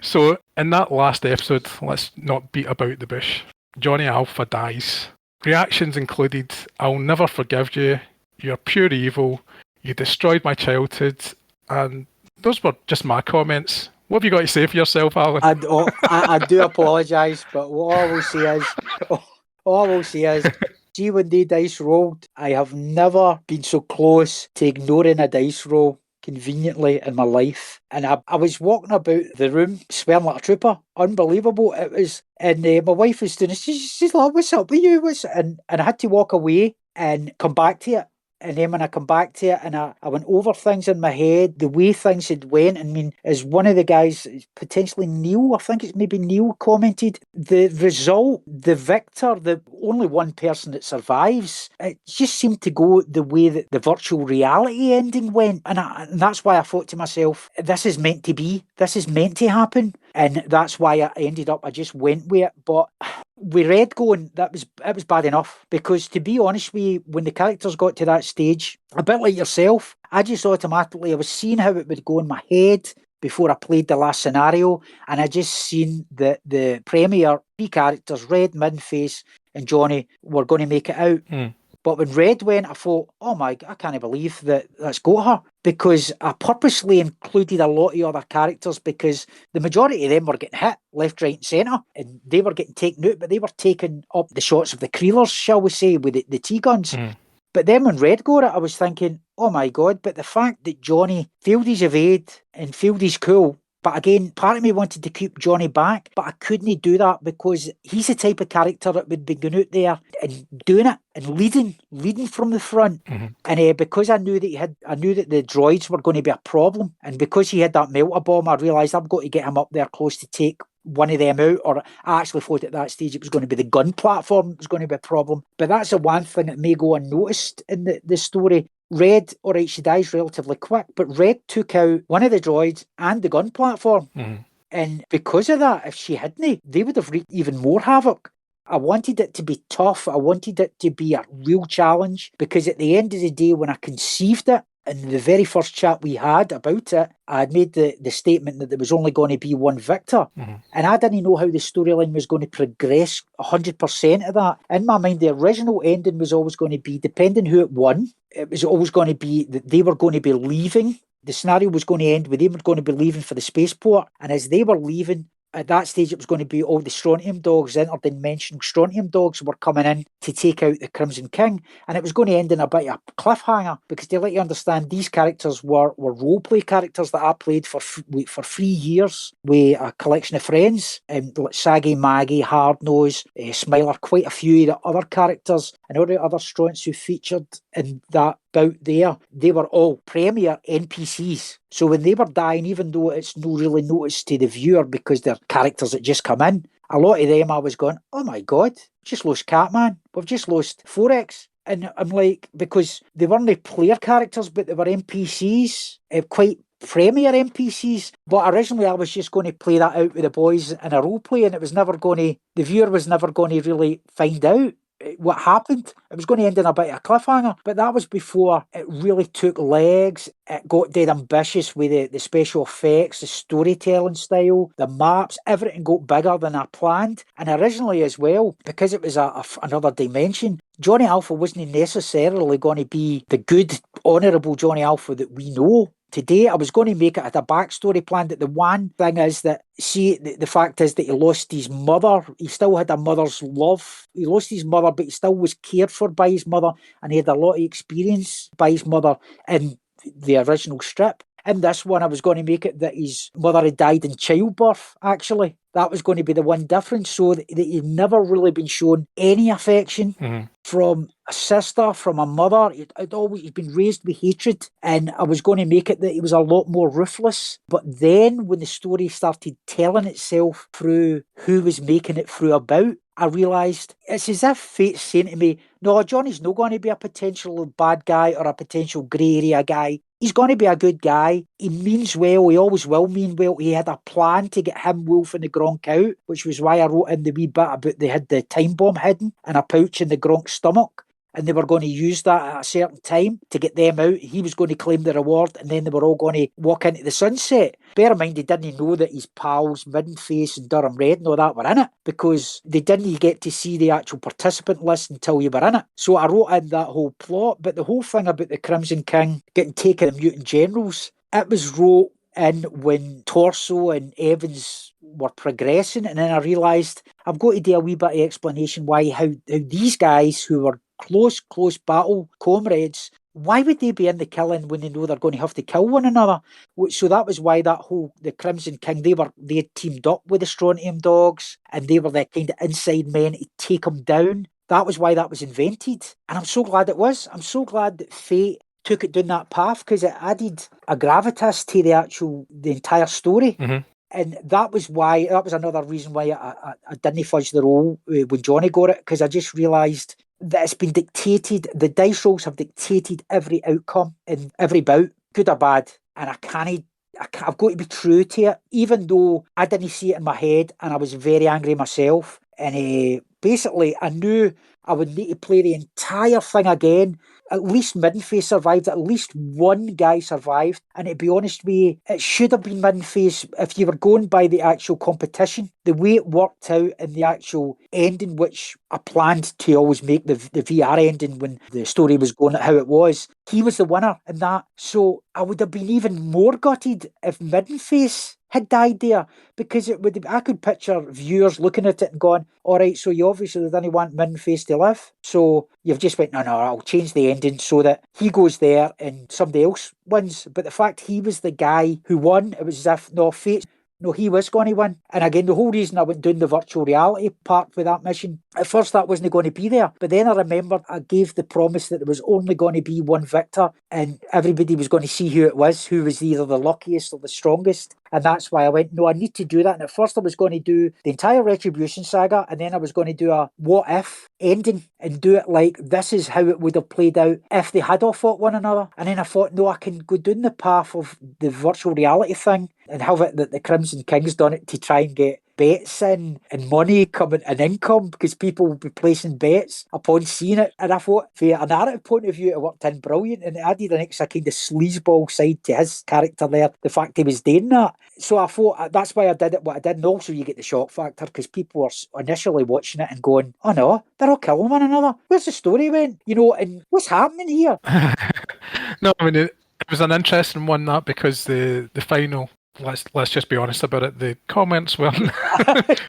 So in that last episode, let's not beat about the bush. Johnny Alpha dies. Reactions included, "I'll never forgive you, you're pure evil, you destroyed my childhood," and those were just my comments. What have you got to say for yourself, Allan? I do apologise, but all I will say is, see, when they dice rolled, I have never been so close to ignoring a dice roll conveniently in my life. And I was walking about the room swearing like a trooper. Unbelievable. It was, and my wife was doing it. She's like, "What's up with you?" And I had to walk away and come back to it. And then when I come back to it and I went over things in my head, the way things had went, I mean, as one of the guys, potentially Neil, I think it's maybe Neil, commented, the result, the victor, the only one person that survives, it just seemed to go the way that the virtual reality ending went. And that's why I thought to myself, this is meant to be. This is meant to happen. And that's why I just went with it. But with Red going, it was bad enough, because to be honest with you, when the characters got to that stage, a bit like yourself, I just automatically, I was seeing how it would go in my head before I played the last scenario, and I just seen that the premier three characters, Red, Midface and Johnny, were going to make it out. But when Red went, I thought, oh my, I can't believe that's got her. Because I purposely included a lot of other characters, because the majority of them were getting hit left, right and centre. And they were getting taken out, but they were taking up the shots of the Creelers, shall we say, with the T-guns. But then when Red got it, I was thinking, oh my God, but the fact that Johnny failed his evade and failed his cool. But again, part of me wanted to keep Johnny back, but I couldn't do that, because he's the type of character that would be going out there and doing it and leading from the front. And because I knew that the droids were going to be a problem, and because he had that melter bomb, I realised I've got to get him up there close to take one of them out. Or I actually thought at that stage it was going to be the gun platform that was going to be a problem. But that's the one thing that may go unnoticed in the story. Red, all right, she dies relatively quick, but Red took out one of the droids and the gun platform. And because of that, if she hadn't, they would have wreaked even more havoc. I wanted it to be tough. I wanted it to be a real challenge, because at the end of the day, when I conceived it, in the very first chat we had about it, I had made the statement that there was only going to be one victor. And I didn't know how the storyline was going to progress 100% of that. In my mind, the original ending was always going to be, depending who it won, it was always going to be that they were going to be leaving. The scenario was going to end with them going to be leaving for the spaceport. And as they were leaving, at that stage, it was going to be all the Strontium dogs, interdimensional Strontium dogs, were coming in to take out the Crimson King. And it was going to end in a bit of a cliffhanger, because they let you understand these characters were role-play characters that I played for 3 years with a collection of friends, like Saggy, Maggie, Hardnose, Smiler, quite a few of the other characters, and all the other Stronts who featured in that bout there. They were all premier NPCs. So when they were dying, even though it's no really noticed to the viewer because they're characters that just come in, a lot of them I was going, oh my God, we've just lost Catman, we've just lost Forex. And I'm like, because they weren't player characters, but they were NPCs, quite premier NPCs. But originally I was just going to play that out with the boys in a role play, and the viewer was never going to really find out what happened. It was going to end in a bit of a cliffhanger, but that was before it really took legs. It got dead ambitious with the special effects, the storytelling style, the maps, everything got bigger than I planned. And originally as well, because it was another dimension, Johnny Alpha wasn't necessarily going to be the good, honourable Johnny Alpha that we know today. I was going to make it at a backstory plan, that the one thing is that, see, the fact is that he lost his mother. He still had a mother's love. He lost his mother, but he still was cared for by his mother, and he had a lot of experience by his mother in the original strip. In this one, I was going to make it that his mother had died in childbirth, actually. That was going to be the one difference, so that he'd never really been shown any affection from a sister, from a mother. He'd been raised with hatred, and I was going to make it that he was a lot more ruthless. But then when the story started telling itself through who was making it through about, I realised it's as if fate's saying to me, no, Johnny's not going to be a potential bad guy or a potential grey area guy. He's going to be a good guy. He means well. He always will mean well. He had a plan to get him, Wolf, and the Gronk out, which was why I wrote in the wee bit about they had the time bomb hidden in a pouch in the Gronk's stomach. And they were going to use that at a certain time to get them out. He was going to claim the reward, and then they were all going to walk into the sunset. Bear in mind, they didn't know that his pals, Middenface and Durham Red and all that were in it, because they didn't get to see the actual participant list until you were in it. So I wrote in that whole plot, but the whole thing about the Crimson King getting taken to mutant generals, it was wrote in when Torso and Evans were progressing, and then I realised I've got to do a wee bit of explanation why how these guys who were close battle comrades, why would they be in the killing when they know they're going to have to kill one another? So that was why the Crimson King, they had teamed up with the Strontium dogs, and they were the kind of inside men to take them down. That was why that was invented, and I'm so glad it was. I'm so glad that fate took it down that path, because it added a gravitas to the entire story. And that was another reason why I didn't fudge the roll when Johnny got it, because I just realised that it's been dictated, the dice rolls have dictated every outcome in every bout, good or bad, and I've got to be true to it, even though I didn't see it in my head and I was very angry myself. And basically, I knew I would need to play the entire thing again. At least Middenface survived. At least one guy survived. And to be honest with you, it should have been Middenface if you were going by the actual competition. The way it worked out in the actual ending, which I planned to always make the VR ending when the story was going how it was, he was the winner in that. So I would have been even more gutted if Middenface had died there, because I could picture viewers looking at it and going, all right, so you obviously didn't want Middenface to live, so you've just went, no, I'll change the ending so that he goes there and somebody else wins. But the fact he was the guy who won, it was as if, fate, he was going to win. And again, the whole reason I went down the virtual reality part for that mission, at first that wasn't going to be there, but then I remembered I gave the promise that there was only going to be one victor, and everybody was going to see who it was, who was either the luckiest or the strongest. And that's why I went, no, I need to do that. And at first I was going to do the entire Retribution saga, and then I was going to do a what if ending and do it like this is how it would have played out if they had all fought one another. And then I thought, no, I can go down the path of the virtual reality thing and have it that the Crimson King's done it to try and get bets in and money coming and income, because people will be placing bets upon seeing it. And I thought, from a narrative point of view, it worked in brilliant, and it added an extra kind of sleazeball side to his character there, the fact he was doing that. So I thought that's why I did it what I did. And also you get the shock factor, because people were initially watching it and going, oh no, they're all killing one another, where's the story went, and what's happening here? No, I mean, it was an interesting one, that, because the final, let's just be honest about it, the comments weren't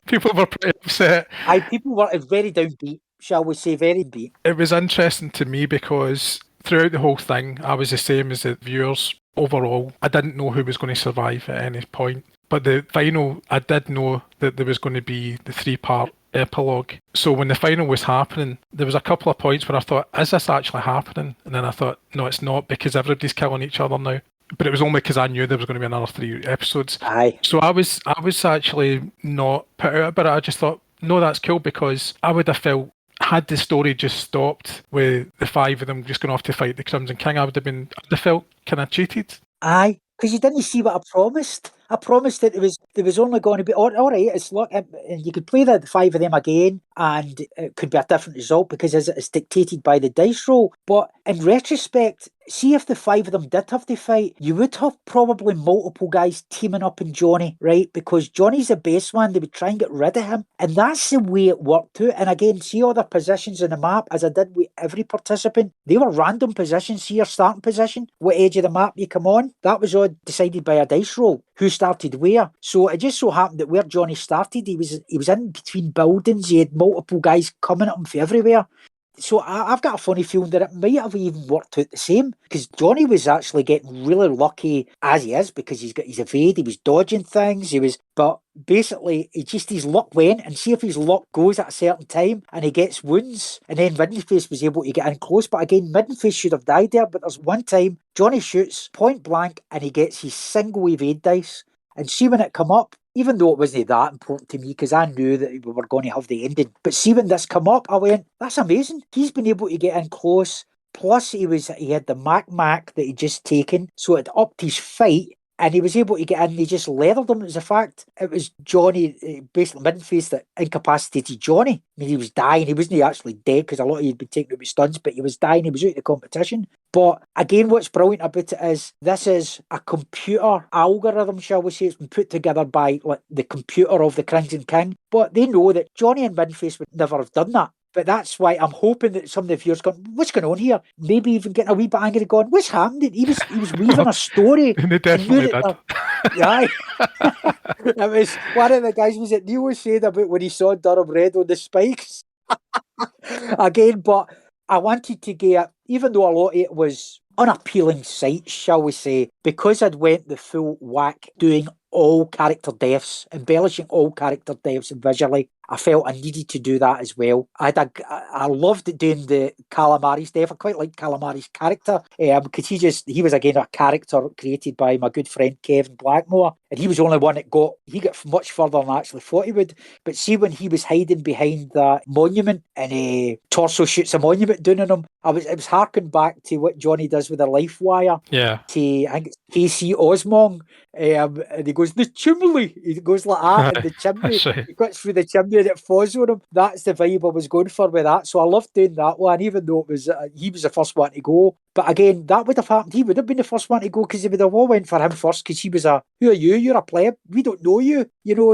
people were pretty upset. People were very downbeat, shall we say, very beat. It was interesting to me because throughout the whole thing I was the same as the viewers. Overall, I didn't know who was going to survive at any point, but the final, I did know that there was going to be the 3-part epilogue. So when the final was happening, there was a couple of points where I thought, is this actually happening? And then I thought, no, it's not, because everybody's killing each other now. But it was only because I knew there was going to be another 3 episodes. Aye. So I was actually not put out about it. I just thought, no, that's cool, because I would have felt, had the story just stopped with the 5 of them just going off to fight the Crimson King, I'd have felt kind of cheated. Aye, because you didn't see what I promised. I promised that there was only going to be, all right, it's look, and you could play the 5 of them again, and it could be a different result because it's dictated by the dice roll. But in retrospect, see if the 5 of them did have to fight, you would have probably multiple guys teaming up in Johnny, right? Because Johnny's the best one. They would try and get rid of him. And that's the way it worked too. And again, see all the positions on the map, as I did with every participant. They were random positions. See your starting position, what edge of the map you come on. That was all decided by a dice roll, who started where. So it just so happened that where Johnny started, he was in between buildings. He had multiple guys coming at him from everywhere. So I've got a funny feeling that it might have even worked out the same, because Johnny was actually getting really lucky, as he is, because he's evade, he was dodging things, but basically his luck went, and see if his luck goes at a certain time and he gets wounds, and then Middenface was able to get in close. But again, Middenface should have died there. But there's one time Johnny shoots point blank and he gets his single evade dice. And see when it come up, even though it wasn't that important to me because I knew that we were going to have the ending, but see when this come up, I went, that's amazing. He's been able to get in close. Plus, he had the Mac that he'd just taken, so it upped his fight. And he was able to get in, he just leathered him. It was a fact. It was Johnny, basically Middenface, that incapacitated Johnny. I mean, he was dying. He wasn't actually dead because a lot of he'd been taken out with stunts, but he was dying. He was out of the competition. But again, what's brilliant about it is this is a computer algorithm, shall we say. It's been put together by like the computer of the Crimson King. But they know that Johnny and Middenface would never have done that. But that's why I'm hoping that some of the viewers going, what's going on here? Maybe even getting a wee bit angry, going, what's happening? He was weaving a story. And they definitely did. Yeah. It was one of the guys was it Neil was saying about when he saw Durham Red on the spikes. Again, but I wanted to get, even though a lot of it was unappealing sights, shall we say, because I'd went the full whack doing all character deaths, embellishing all character deaths visually, I felt I needed to do that as well. I loved doing the Calamari's death. I quite liked Calamari's character because he was again a character created by my good friend Kevin Blackmore, and he was the only one that got much further than I actually thought he would. But see when he was hiding behind that monument and Torso shoots a monument down on him, it was harking back to what Johnny does with a life wire. Yeah. To I think it's KC Osmond. And he goes, the chimney. He goes like that, and the chimney. Right. He cuts through the chimney and it falls on him. That's the vibe I was going for with that. So I loved doing that one, even though it was he was the first one to go. But again, that would have happened. He would have been the first one to go because they would have all went for him first because he was who are you? You're a pleb. We don't know you.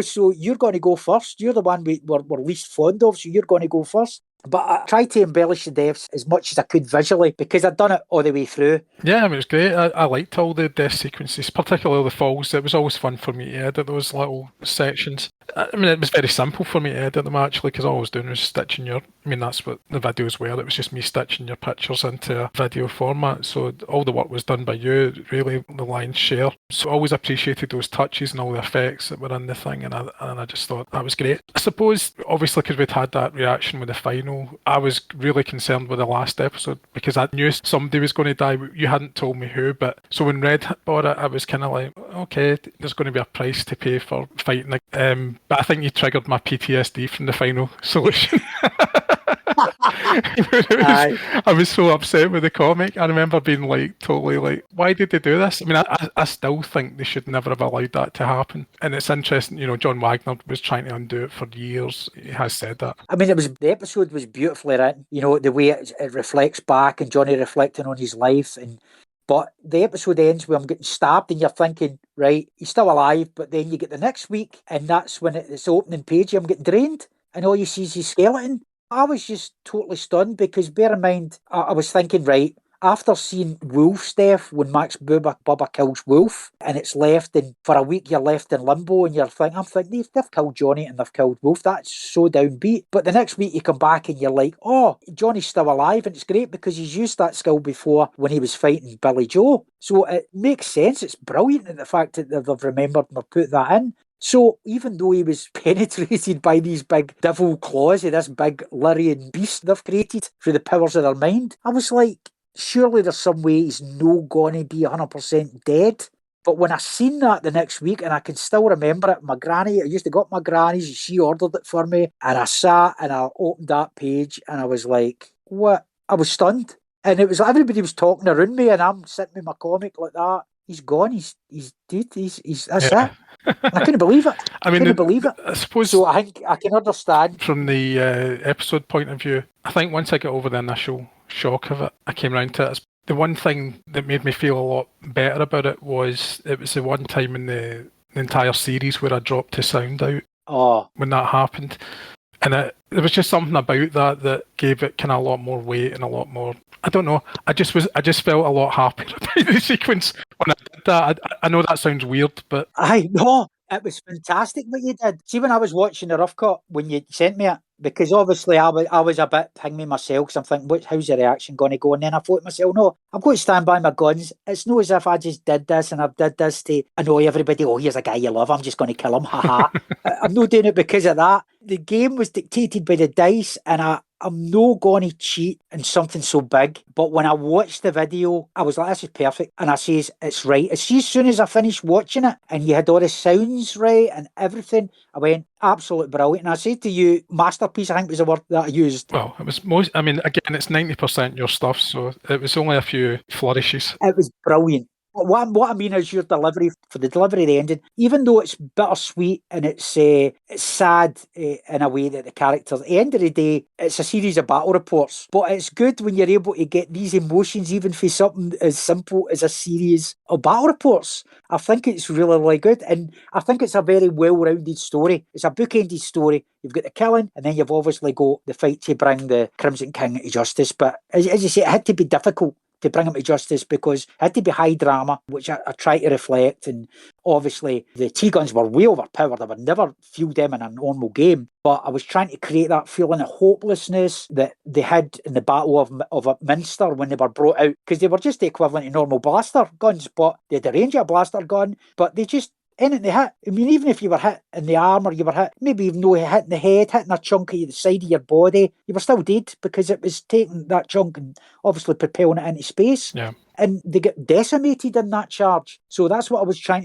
So you're going to go first. You're the one we're least fond of, so you're going to go first. But I tried to embellish the deaths as much as I could visually because I'd done it all the way through. Yeah, I mean, it was great. I liked all the death sequences, particularly the falls. It was always fun for me to edit those little sections. I mean, it was very simple for me to edit them actually because all I was doing was stitching that's what the videos were. It was just me stitching your pictures into a video format. So all the work was done by you, really, the lion's share. So I always appreciated those touches and all the effects that were in the thing, and I just thought that was great. I suppose, obviously, because we'd had that reaction with the final, I was really concerned with the last episode because I knew somebody was going to die. You hadn't told me who, but so when Red bought it, I was kind of like, okay, there's going to be a price to pay for fighting. But I think you triggered my PTSD from the final solution. I was so upset with the comic. I remember being like totally like, why did they do this? I mean, I still think they should never have allowed that to happen. And it's interesting, John Wagner was trying to undo it for years. He has said that. I mean, the episode was beautifully written. The way it reflects back and Johnny reflecting on his life. But the episode ends with him getting stabbed and you're thinking, right, he's still alive. But then you get the next week and that's when it's the opening page, him getting drained and all you see is his skeleton. I was just totally stunned because bear in mind, I was thinking, right, after seeing Wolf's death, when Max Bubba kills Wolf, and it's left, and for a week you're left in limbo, and I'm thinking, they've killed Johnny and they've killed Wolf. That's so downbeat. But the next week you come back and you're like, oh, Johnny's still alive, and it's great because he's used that skill before when he was fighting Billy Joe. So it makes sense. It's brilliant in the fact that they've remembered and they've put that in. So even though he was penetrated by these big devil claws of this big Lyrian beast they've created through the powers of their mind, I was like, surely there's some way he's no going to be 100% dead. But when I seen that the next week, and I can still remember it, I used to go up my granny's, and she ordered it for me, and I sat and I opened that page, and I was like, what? I was stunned. And it was everybody was talking around me, and I'm sitting with my comic like that. He's gone. He's dead. That's it. I couldn't believe it. I suppose. So I think I can understand from the episode point of view. I think once I got over the initial shock of it, I came around to it. The one thing that made me feel a lot better about it was the one time in the entire series where I dropped the sound out. Oh, when that happened, and there was just something about that gave it kind of a lot more weight and a lot more. I don't know. I just felt a lot happier about the sequence when I did that. I know that sounds weird, but I know It was fantastic what you did. See, when I was watching the rough cut, when you sent me it, because obviously I was a bit ping me myself, because I'm thinking, how's the reaction going to go? And then I thought to myself, no, I'm going to stand by my guns. It's not as if I just did this and I've did this to annoy everybody. Oh, here's a guy you love. I'm just going to kill him. Ha ha. I'm not doing it because of that. The game was dictated by the dice, and I'm not going to cheat in something so big. But when I watched the video, I was like, this is perfect. And I says, it's right. As soon as I finished watching it and you had all the sounds right and everything, I went, absolutely brilliant. And I said to you, masterpiece, I think was the word that I used. Well, it was most. I mean, again, it's 90% your stuff, so it was only a few flourishes. It was brilliant. But what I mean is your delivery, for the delivery of the ending, even though it's bittersweet and it's sad in a way that the characters, at the end of the day, it's a series of battle reports. But it's good when you're able to get these emotions even for something as simple as a series of battle reports. I think it's really, really good. And I think it's a very well-rounded story. It's a bookended story. You've got the killing, and then you've obviously got the fight to bring the Crimson King to justice. But as you say, it had to be difficult to bring him to justice because it had to be high drama, which I try to reflect. And obviously the T-guns were way overpowered. I would never feel them in a normal game. But I was trying to create that feeling of hopelessness that they had in the Battle of Minster when they were brought out, because they were just the equivalent of normal blaster guns, but they had the range of a blaster gun, but they just anything they hit. I mean, even if you were hit in the arm or you were hit, maybe even though you hit in the head, hitting a chunk of the side of your body, you were still dead because it was taking that chunk and obviously propelling it into space. Yeah. And they get decimated in that charge. So that's what I was trying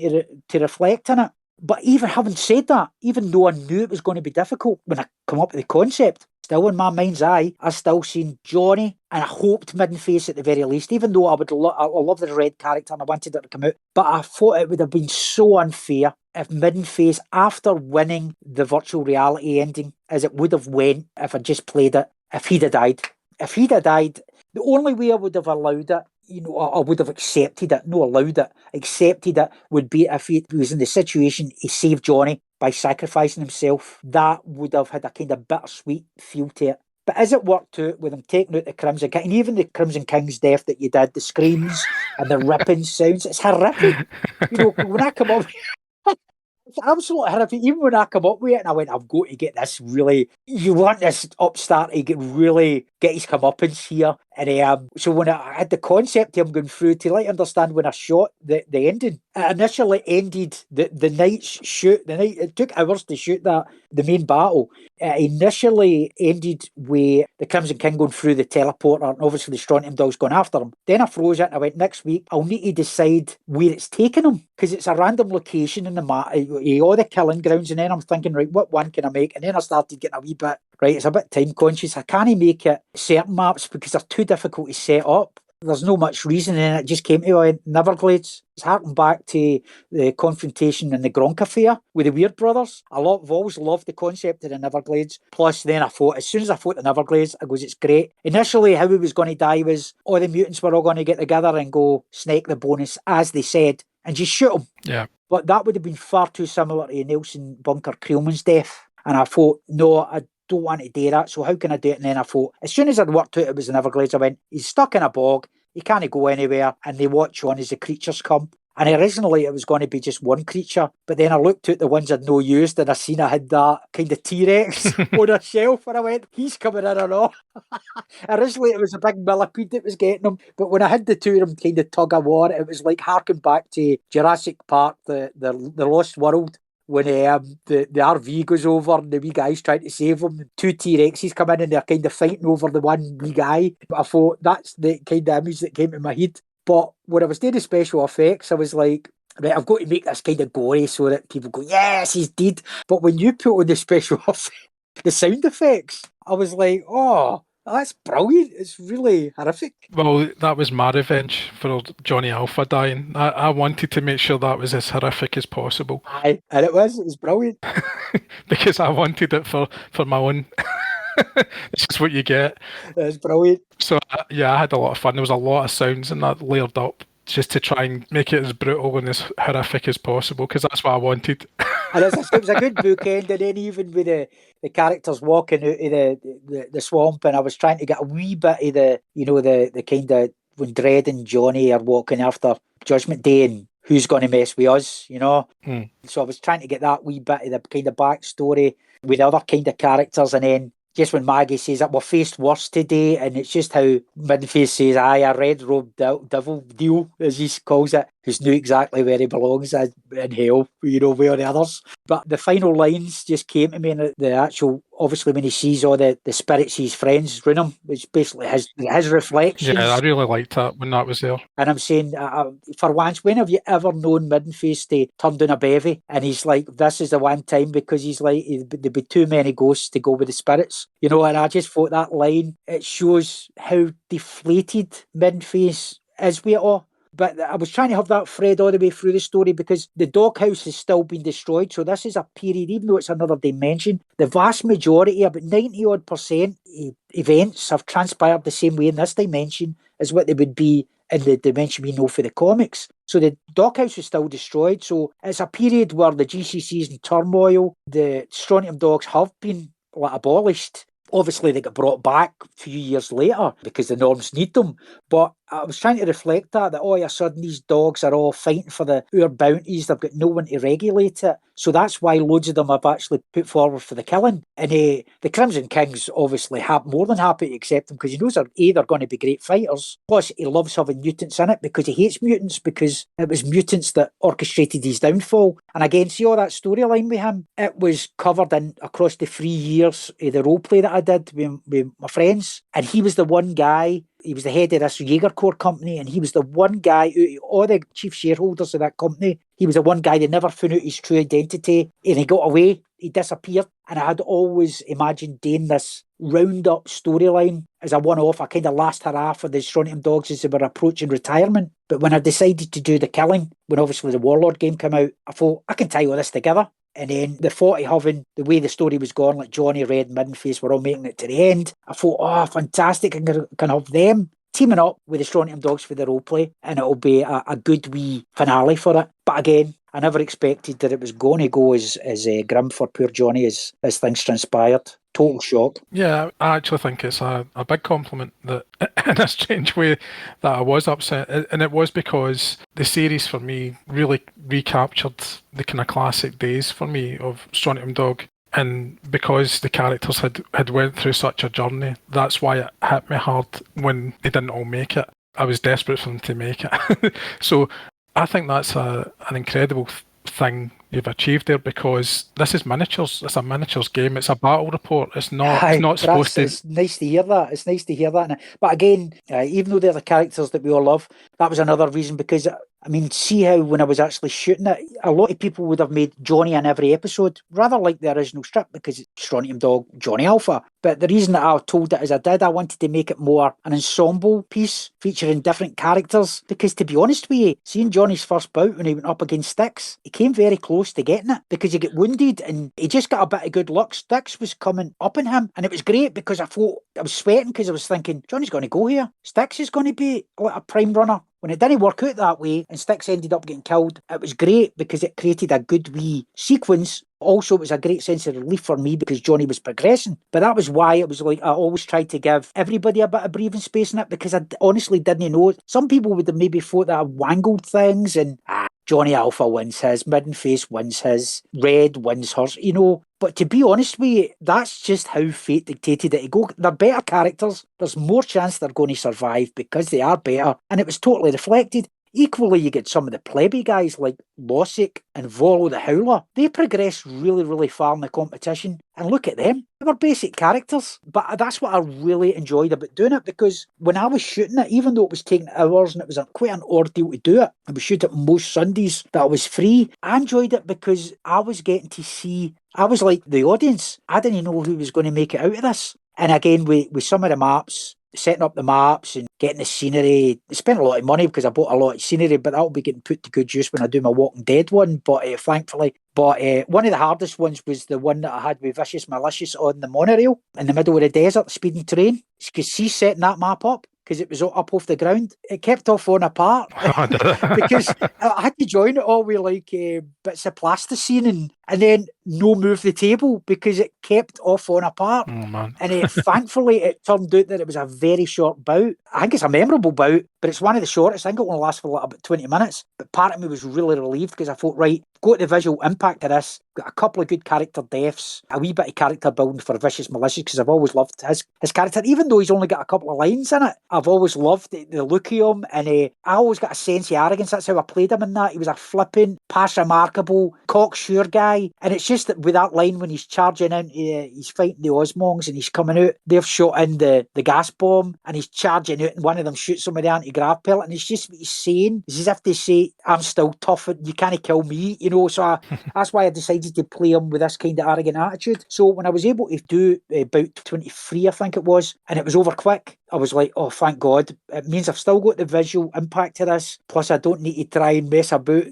to reflect in it. But even having said that, even though I knew it was going to be difficult when I come up with the concept, still in my mind's eye, I still seen Johnny, and I hoped Midden-Face at the very least, even though I love the red character and I wanted it to come out. But I thought it would have been so unfair if Midden-Face, after winning the virtual reality ending, as it would have went if I just played it, if he'd have died. If he'd have died, the only way I would have allowed it, I would have accepted it, no allowed it, accepted it, would be if he was in the situation he saved Johnny by sacrificing himself. That would have had a kind of bittersweet feel to it. But as it worked out with him taking out the Crimson King, and even the Crimson King's death that you did, the screams and the ripping sounds, it's horrific. When I come up, it's absolutely horrific. Even when I come up with it and I went, I've got to get this really, you want this upstart to get his comeuppance here. And so when I had the concept of him going through, to understand when I shot the ending, it initially ended the night's shoot. It took hours to shoot the main battle. It initially ended with the Crimson King going through the teleporter and obviously the Strontium dogs going after him. Then I froze it and I went, next week I'll need to decide where it's taking him, because it's a random location in the map, all the killing grounds. And then I'm thinking, right, what one can I make? And then I started getting a wee bit, right, it's a bit time conscious. I can't make it certain maps because they're too difficult to set up. There's no much reason in it. It just came to Neverglades. It's harking back to the confrontation in the Gronk affair with the Weird Brothers. I've always loved the concept of the Neverglades. Plus, then I thought, as soon as I thought the Neverglades, I goes, it's great. Initially, how he was going to die was all the mutants were all going to get together and go snake the bonus, as they said, and just shoot him. Yeah. But that would have been far too similar to Nelson Bunker Creelman's death. And I thought, no, I don't want to do that, so how can I do it? And then I thought, as soon as I'd worked out it was the Neverglades, I went, he's stuck in a bog, he can't go anywhere, and they watch on as the creatures come. And originally it was going to be just one creature, but then I looked at the ones I'd no used and I seen I had that kind of T-Rex on a shelf, and I went, he's coming in and all. Originally it was a big millipede that was getting him, but when I had the two of them kind of tug of war, it was like harking back to Jurassic Park, the Lost World, when the RV goes over and the wee guy's trying to save him. Two T-Rexes come in and they're kind of fighting over the one wee guy. But I thought that's the kind of image that came to my head. But when I was doing the special effects, I was like, right, I've got to make this kind of gory so that people go, yes, he's dead. But when you put on the special effects, the sound effects, I was like, oh, that's brilliant. It's really horrific. Well, that was my revenge for Johnny Alpha dying. I wanted to make sure that was as horrific as possible. Aye, and it was brilliant. Because I wanted it for my own. This is what you get. It's brilliant. So, yeah, I had a lot of fun. There was a lot of sounds in that layered up, just to try and make it as brutal and as horrific as possible, because that's what I wanted. And it was a good bookend, and then even with the characters walking out of the swamp, and I was trying to get a wee bit of the kind of when Dredd and Johnny are walking after Judgment Day, and who's going to mess with us, you know? Mm. So I was trying to get that wee bit of the kind of backstory with other kind of characters, and then just when Maggie says that we're faced worse today, and it's just how Midface says, aye, a red robe devil deal, as he calls it, who's knew exactly where he belongs in hell, you know, where the others. But the final lines just came to me, and the actual, obviously when he sees all the spirits his friends run him, it's basically his reflections. Yeah, I really liked that when that was there. And I'm saying, for once, when have you ever known Middenface to turn down a bevy? And he's like, this is the one time, because he's like, there'd be too many ghosts to go with the spirits, you know. And I just thought that line, it shows how deflated Middenface is with it all. But I was trying to have that thread all the way through the story, because the doghouse has still been destroyed. So this is a period, even though it's another dimension, the vast majority, about 90 odd percent, events have transpired the same way in this dimension as what they would be in the dimension we know for the comics. So the doghouse is still destroyed. So it's a period where the GCC is in turmoil. The Strontium dogs have been abolished. Obviously, they got brought back a few years later because the norms need them. But I was trying to reflect that all of a sudden these dogs are all fighting for our bounties. They've got no one to regulate it. So that's why loads of them have actually put forward for the killing. And the Crimson King's obviously more than happy to accept them, because he knows they're going to be great fighters. Plus, he loves having mutants in it because he hates mutants, because it was mutants that orchestrated his downfall. And again, see all that storyline with him? It was covered across the 3 years of the role play that I did with my friends. And he was the one guy. He was the head of this Jaeger Corps company, and he was the one guy out of all the chief shareholders of that company. He was the one guy that never found out his true identity, and he got away. He disappeared. And I had always imagined doing this round-up storyline as a one-off, a kind of last hurrah for the Strontium dogs as they were approaching retirement. But when I decided to do the killing, when obviously the Warlord game came out, I thought, I can tie all this together. And then the 40 having the way the story was going, like Johnny, Red, Middenface were all making it to the end. I thought, oh, fantastic. I can have them teaming up with the Strontium dogs for the role play, and it'll be a good wee finale for it. But again, I never expected that it was going to go as grim for poor Johnny as things transpired. Total shock. Yeah, I actually think it's a big compliment that, in a strange way, that I was upset. And it was because the series, for me, really recaptured the kind of classic days for me of Strontium Dog. And because the characters had went through such a journey, that's why it hit me hard when they didn't all make it. I was desperate for them to make it. So I think that's an incredible thing you've achieved there, because this is miniatures. It's a miniatures game. It's a battle report. It's not supposed to. It's nice to hear that. It's nice to hear that. But again, even though they're the characters that we all love, that was another reason, because I mean, see how when I was actually shooting it, a lot of people would have made Johnny in every episode, rather like the original strip, because it's Strontium Dog, Johnny Alpha. But the reason that I told it as I did, I wanted to make it more an ensemble piece featuring different characters. Because to be honest with you, seeing Johnny's first bout when he went up against Styx, he came very close to getting it, because he got wounded and he just got a bit of good luck. Styx was coming up on him, and it was great, because I thought, I was sweating, because I was thinking, Johnny's going to go here. Styx is going to be like a prime runner. When it didn't work out that way and Styx ended up getting killed, it was great because it created a good wee sequence. Also, it was a great sense of relief for me because Johnny was progressing. But that was why it was like I always tried to give everybody a bit of breathing space in it, because I honestly didn't know. Some people would have maybe thought that I wangled things and Johnny Alpha wins his, Middenface wins his, Red wins hers, you know. But to be honest with you, that's just how fate dictated it to go. They're better characters. There's more chance they're going to survive because they are better. And it was totally reflected. Equally, you get some of the plebby guys like Lossic and Volo the Howler. They progressed really, really far in the competition. And look at them. They were basic characters. But that's what I really enjoyed about doing it, because when I was shooting it, even though it was taking hours and it was quite an ordeal to do it, I would shoot it most Sundays that I was free. I enjoyed it because I was getting to see, I was like the audience. I didn't know who was going to make it out of this. And again, with some of the maps, setting up the maps and getting the scenery. I spent a lot of money because I bought a lot of scenery, but that'll be getting put to good use when I do my Walking Dead one, but thankfully. But one of the hardest ones was the one that I had with Vicious Malicious on the monorail in the middle of the desert, the speeding terrain. Because she's setting that map up, because it was up off the ground. It kept off falling apart because I had to join it all with like bits of plasticine and then no move the table because it kept off on apart. Oh, man. And thankfully, it turned out that it was a very short bout. I think it's a memorable bout, but it's one of the shortest. I think it only lasts for like about 20 minutes. But part of me was really relieved because I thought, right, go to the visual impact of this. Got a couple of good character deaths, a wee bit of character building for Vicious Malicious because I've always loved his character. Even though he's only got a couple of lines in it, I've always loved the look of him. And I always got a sense of arrogance. That's how I played him in that. He was a flippant, pass remarkable, cocksure guy. And it's just that with that line when he's charging in, he's fighting the Osmongs and he's coming out, they've shot in the gas bomb and he's charging out and one of them shoots him with the anti-grav pellet and it's just what he's saying. It's as if they say, I'm still tough and you can't kill me, you know. So that's why I decided to play him with this kind of arrogant attitude. So when I was able to do about 23, I think it was, and it was over quick, I was like, oh, thank God. It means I've still got the visual impact of this. Plus, I don't need to try and mess about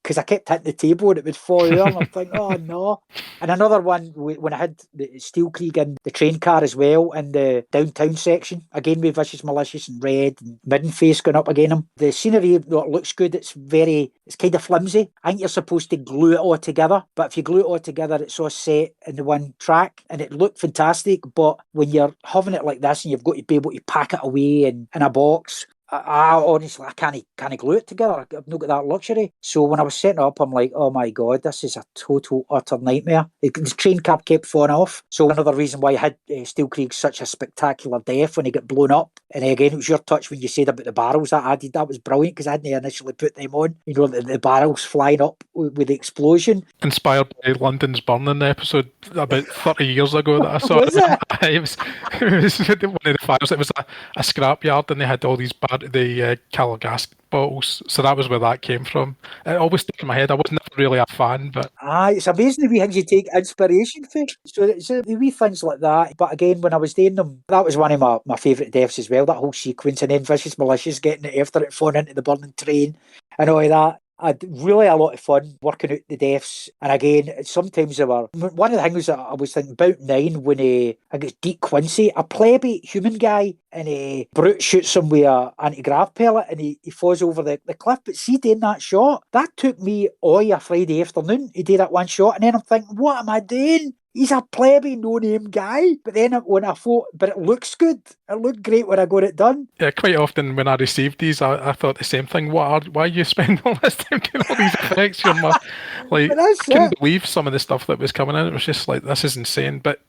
because I kept hitting the table and it would fall out. And I'm thinking, oh, no. And another one, when I had the Steel Krieg in the train car as well, in the downtown section, again with Vicious Malicious and Red and Midden Face going up again him. The scenery looks good. It's kind of flimsy. I think you're supposed to glue it all together. But if you glue it all together, it's all set in the one track and it looked fantastic. But when you're having it like this and you've got to be able to pack it away in a box, I honestly, I can't glue it together. I've not got that luxury. So when I was setting up, I'm like, oh my God, this is a total, utter nightmare. The train car kept falling off. So another reason why I had Steel Krieg such a spectacular death when he got blown up. And again, it was your touch when you said about the barrels that added. That was brilliant because I hadn't initially put them on. You know, the barrels flying up with the explosion. Inspired by London's Burning episode about 30 years ago that I saw. Was it? It was one of the fires. It was a scrapyard and they had all these Calogas gas bottles. So that was where that came from. It always stuck in my head. I was never really a fan, but... It's amazing the wee things you take inspiration for. So it's the wee things like that. But again, when I was doing them, that was one of my favourite deaths as well, that whole sequence. And then Vicious Malicious getting it after it falling into the burning train and all of that. I had really a lot of fun working out the deaths. And again, sometimes they were... One of the things that I was thinking about 9 when I think it's Deke Quincy, a plebby human guy, and Brute shoots him with an anti-grav pellet and he falls over the cliff. But see, doing that shot, that took me all a Friday afternoon to do that one shot. And then I'm thinking, what am I doing? He's a plebby, no-name guy. But then when I thought, but it looks good. It looked great when I got it done. Yeah, quite often when I received these, I thought the same thing. Why are you spending all this time doing all these effects? I couldn't believe some of the stuff that was coming in. It was just like, this is insane. But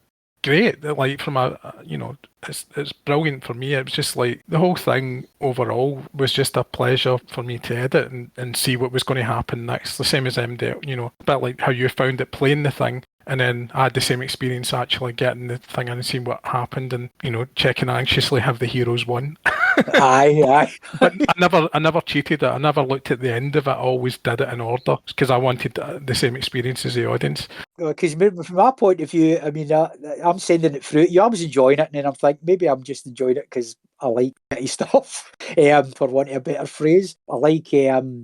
great. Like from it's brilliant for me. It was just like the whole thing overall was just a pleasure for me to edit and see what was going to happen next. The same as MD, a bit like how you found it playing the thing. And then I had the same experience actually getting the thing in and seeing what happened and, checking anxiously have the heroes won. Aye. But I never cheated it. I never looked at the end of it. I always did it in order because I wanted the same experience as the audience. Because from my point of view, I mean, I'm sending it through. I was enjoying it and then I'm like, maybe I'm just enjoying it because I like petty stuff, for want of a better phrase. I like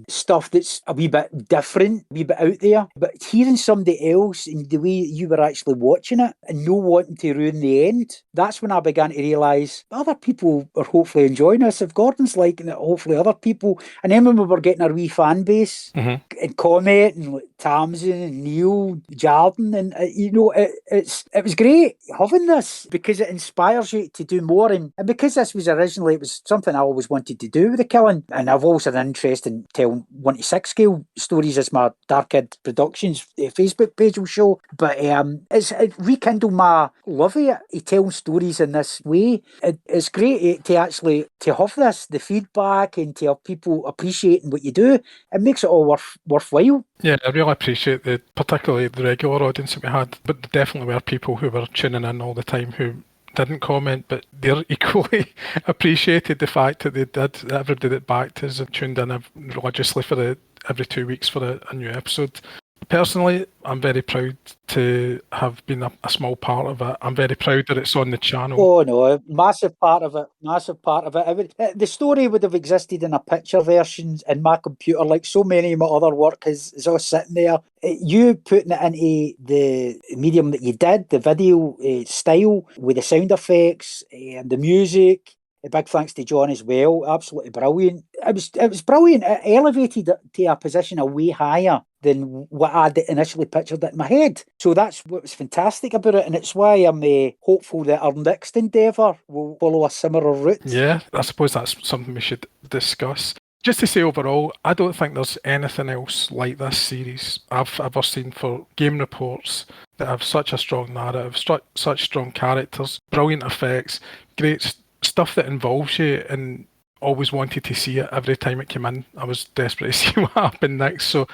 stuff that's a wee bit different, a wee bit out there. But hearing somebody else and the way you were actually watching it and no wanting to ruin the end, that's when I began to realise other people are hopefully enjoying this. If Gordon's liking it, hopefully other people. And then when we were getting our wee fan base and comment and like Tamsin and Neil, Jarden, and it was great having this because it inspires you to do more. And because this was originally, it was something I always wanted to do with the Killing. And I've always had an interest in telling 1 to 6 scale stories as my Dark Kid Productions Facebook page will show. But it rekindled my love of it, telling stories in this way. It's great to actually to have this, the feedback and to have people appreciating what you do. It makes it all worthwhile. Yeah, I really appreciate particularly the regular audience that we had, but there definitely were people who were tuning in all the time who didn't comment, but they're equally appreciated the fact that they did. Everybody that backed us and tuned in religiously for every 2 weeks for a new episode. Personally, I'm very proud to have been a small part of it. I'm very proud that it's on the channel. Oh no, massive part of it. The story would have existed in a picture version in my computer, like so many of my other work is all sitting there. You putting it into the medium that you did, the video style with the sound effects and the music, A big thanks to John as well. Absolutely brilliant. It was brilliant. It elevated it to a position a way higher than what I'd initially pictured it in my head. So that's what was fantastic about it, and it's why I'm hopeful that our next endeavour will follow a similar route. Yeah, I suppose that's something we should discuss. Just to say overall, I don't think there's anything else like this series I've ever seen for game reports that have such a strong narrative, such strong characters, brilliant effects, great stuff that involves you, and always wanted to see it every time it came in. I was desperate to see what happened next. So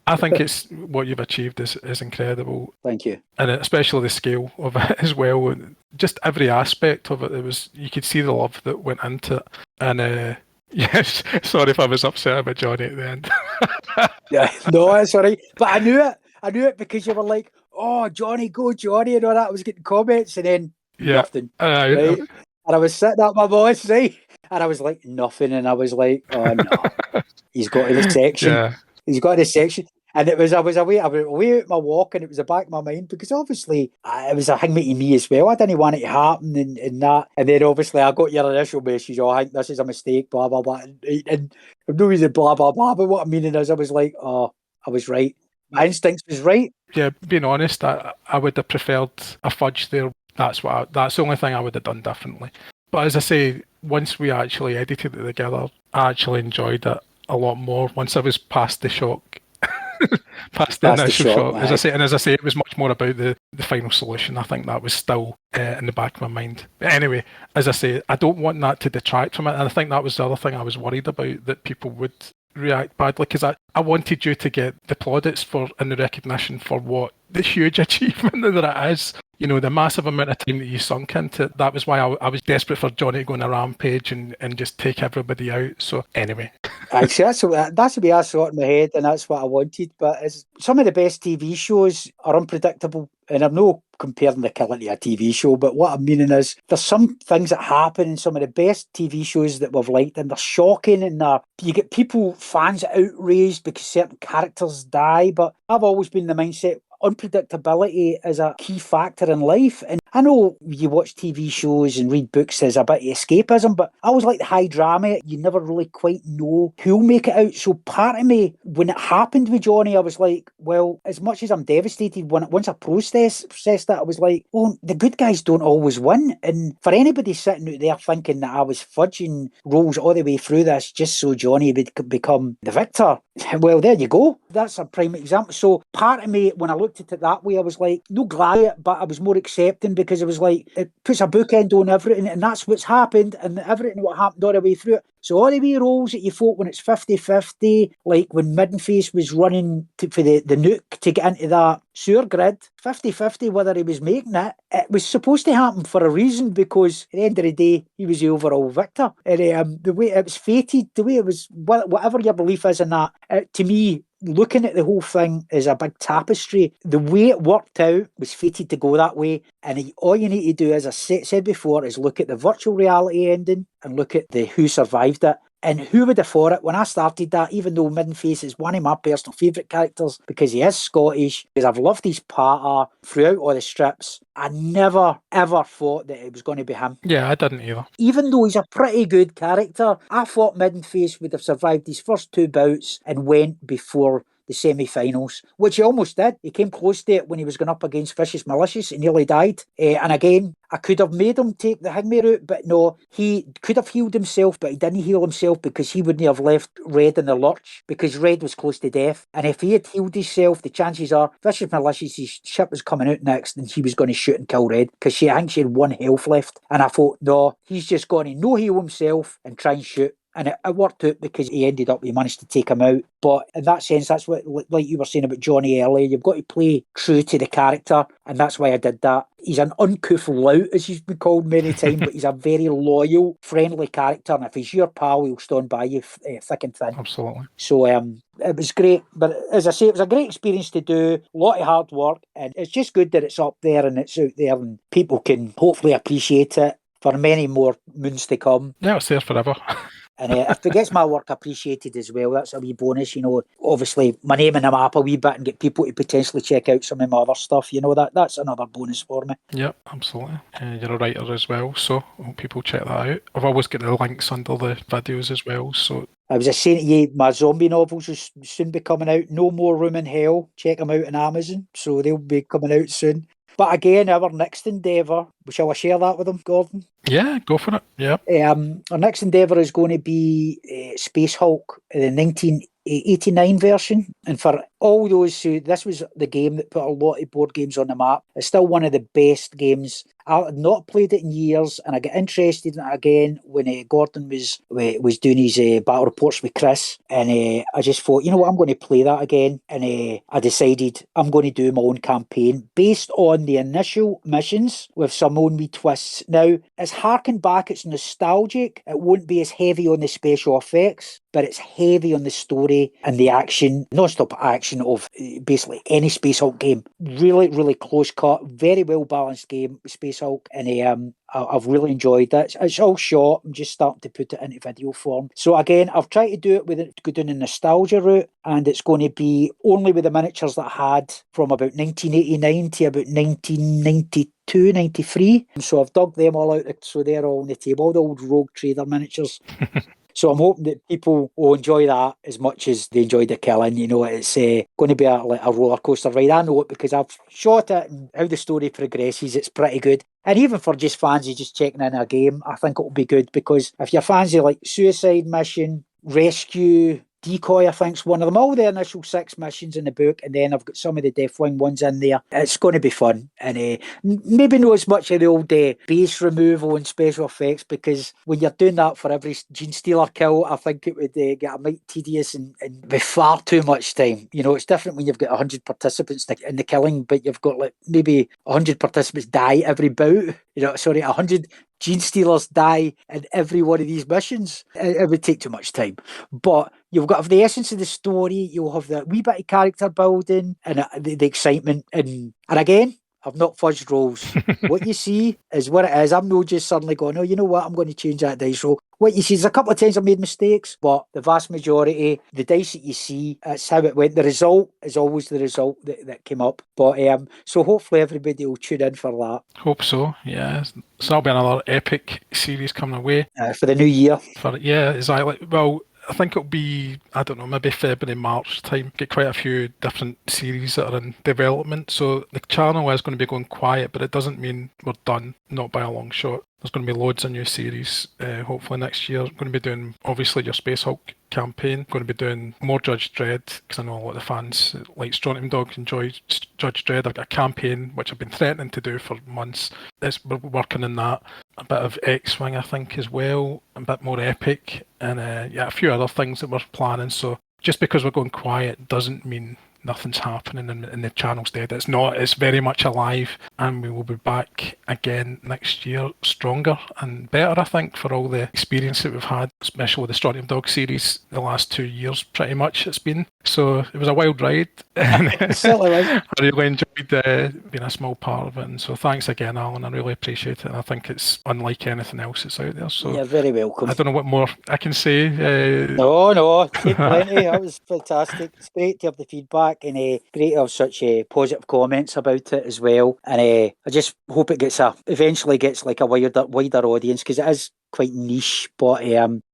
I think it's what you've achieved is incredible. Thank you. And especially the scale of it as well. Just every aspect of it, you could see the love that went into it. And yes, sorry if I was upset about Johnny at the end. Yeah, no, that's all right. But I knew it. I knew it because you were like, "Oh, Johnny, go Johnny," and all that. I was getting comments, and then nothing. Right? And I was sitting at my boss, right? And I was like, nothing. And I was like, oh no, he's got to the section. Yeah. He's got to the section. And I was away out my walk, and it was the back of my mind because obviously it was a hangmate to me as well. I didn't want it to happen and that. And then obviously I got your initial message, I think this is a mistake, blah, blah, blah. And I'm no reason blah, blah, blah. But what I'm meaning is I was like, oh, I was right. My instincts was right. Yeah, being honest, I would have preferred a fudge there. That's the only thing I would have done differently. But as I say, once we actually edited it together, I actually enjoyed it a lot more once I was past the shock. past the initial shock. As I say, it was much more about the final solution. I think that was still in the back of my mind. But anyway, as I say, I don't want that to detract from it. And I think that was the other thing I was worried about, that people would react badly, because I wanted you to get the plaudits for and the recognition for what the huge achievement that it is. You know, the massive amount of time that you sunk into it. That was why I was desperate for Johnny to go on a rampage and just take everybody out. So anyway. Actually, that's the way I saw it in my head, and that's what I wanted. But some of the best TV shows are unpredictable, and I'm not comparing the killing to a TV show, but what I'm meaning is there's some things that happen in some of the best TV shows that we've liked, and they're shocking, and you get fans outraged because certain characters die. But I've always been the mindset, unpredictability is a key factor in life. And I know you watch TV shows and read books as a bit of escapism, but I always like the high drama. You never really quite know who'll make it out. So part of me, when it happened with Johnny, I was like, well, as much as I'm devastated, once I processed that, I was like, well, the good guys don't always win. And for anybody sitting out there thinking that I was fudging roles all the way through this just so Johnny would become the victor, well, there you go. That's a prime example. So part of me, when I looked at it that way, I was like, no glad, but I was more accepting, because it was like, it puts a bookend on everything, and that's what's happened, and everything what happened all the way through it. So all the wee roles that you fought when it's 50-50, like when Middenface was running for the nuke to get into that sewer grid, 50-50 whether he was making it, it was supposed to happen for a reason, because at the end of the day, he was the overall victor. And the way it was fated, the way it was, whatever your belief is in that, to me, looking at the whole thing is a big tapestry. The way it worked out was fated to go that way, and all you need to do, as I said before, is look at the virtual reality ending and look at the who survived it. And who would have thought it when I started that, even though Middenface is one of my personal favourite characters because he is Scottish, because I've loved his patter throughout all the strips, I never, ever thought that it was going to be him. Yeah, I didn't either. Even though he's a pretty good character, I thought Middenface would have survived his first two bouts and went before the semi-finals, which he almost did. He came close to it when he was going up against Vicious Malicious and nearly died. And again, I could have made him take the Hangman route, but no, he could have healed himself, but he didn't heal himself because he wouldn't have left Red in the lurch, because Red was close to death. And if he had healed himself, the chances are Vicious Malicious' ship was coming out next and he was going to shoot and kill Red, because I think she had one health left. And I thought, no, he's just going to no heal himself and try and shoot. And it worked out because he managed to take him out. But in that sense, that's what, like you were saying about Johnny earlier, you've got to play true to the character. And that's why I did that. He's an uncouth lout, as he's been called many times, but he's a very loyal, friendly character. And if he's your pal, he'll stand by you thick and thin. Absolutely. So it was great. But as I say, it was a great experience to do, a lot of hard work. And it's just good that it's up there and it's out there and people can hopefully appreciate it for many more moons to come. Yeah, it's there forever. And if it gets my work appreciated as well, that's a wee bonus, Obviously, my name in the map a wee bit and get people to potentially check out some of my other stuff, that's another bonus for me. Yep, absolutely. You're a writer as well, so I hope people check that out. I've always got the links under the videos as well, so... I was just saying to you, my zombie novels will soon be coming out. No More Room in Hell. Check them out on Amazon, so they'll be coming out soon. But again, our next endeavour, shall I share that with them, Gordon? Yeah, go for it. Yeah. Our next endeavour is going to be Space Hulk, the 1989 version. And for all those this was the game that put a lot of board games on the map. It's still one of the best games. I had not played it in years, and I got interested in it again when Gordon was doing his battle reports with Chris, and I just thought, you know what, I'm going to play that again, and I decided I'm going to do my own campaign based on the initial missions with some own wee twists. Now, it's harking back, it's nostalgic, it won't be as heavy on the special effects, but it's heavy on the story and the action, non-stop action of basically any Space Hulk game. Really, really close cut, very well balanced game, Space Hulk, and I've really enjoyed it. It's all short. I'm just starting to put it into video form. So again, I've tried to do it go down the nostalgia route, and it's going to be only with the miniatures that I had from about 1989 to about 1992, 93. So I've dug them all out, so they're all on the table, all the old Rogue Trader miniatures. So I'm hoping that people will enjoy that as much as they enjoyed the killing. It's going to be a roller coaster ride. I know it because I've shot it, and how the story progresses, it's pretty good. And even for just fans of just checking in a game, I think it'll be good, because if you're fans of like Suicide Mission, Rescue, Decoy, I think's one of them, all the initial 6 missions in the book, and then I've got some of the Deathwing ones in there. It's going to be fun, and maybe not as much of the old base removal and special effects, because when you're doing that for every Gene Stealer kill, I think it would get a bit tedious and be far too much time. It's different when you've got 100 participants in the killing, but you've got like maybe 100 participants die every bout. 100 Gene Stealers die in every one of these missions. It would take too much time. But you've got the essence of the story, you'll have the wee bit of character building and the excitement. And again, I've not fudged rolls. What you see is what it is. I'm not just suddenly going, oh, you know what, I'm going to change that dice roll. What you see is a couple of times I've made mistakes, but the vast majority, the dice that you see, that's how it went. The result is always the result that came up. But so hopefully everybody will tune in for that. Hope so, yeah. So that'll be another epic series coming away. For the new year. Yeah, exactly. Well, I think it'll be, I don't know, maybe February, March time. Get quite a few different series that are in development. So the channel is going to be going quiet, but it doesn't mean we're done, not by a long shot. There's going to be loads of new series, hopefully next year. I'm going to be doing, obviously, your Space Hulk campaign. I'm going to be doing more Judge Dredd, because I know a lot of the fans like Strontium Dog enjoy Judge Dredd. I've got a campaign, which I've been threatening to do for months. We're working on that. A bit of X-Wing, I think, as well. A bit more epic. And a few other things that we're planning. So just because we're going quiet doesn't mean nothing's happening and the channel's dead. It's not. It's very much alive, and we will be back again next year, stronger and better, I think, for all the experience that we've had, especially with the Strontium Dog series the last 2 years, pretty much it's been. So it was a wild ride. Certainly was. I really enjoyed being a small part of it, and so thanks again, Alan. I really appreciate it, and I think it's unlike anything else that's out there. So you're very welcome. I don't know what more I can say. No, take plenty. That was fantastic. It's great to have the feedback, and great to have such positive comments about it as well. And I just hope it eventually gets like a wider audience, because it is quite niche. But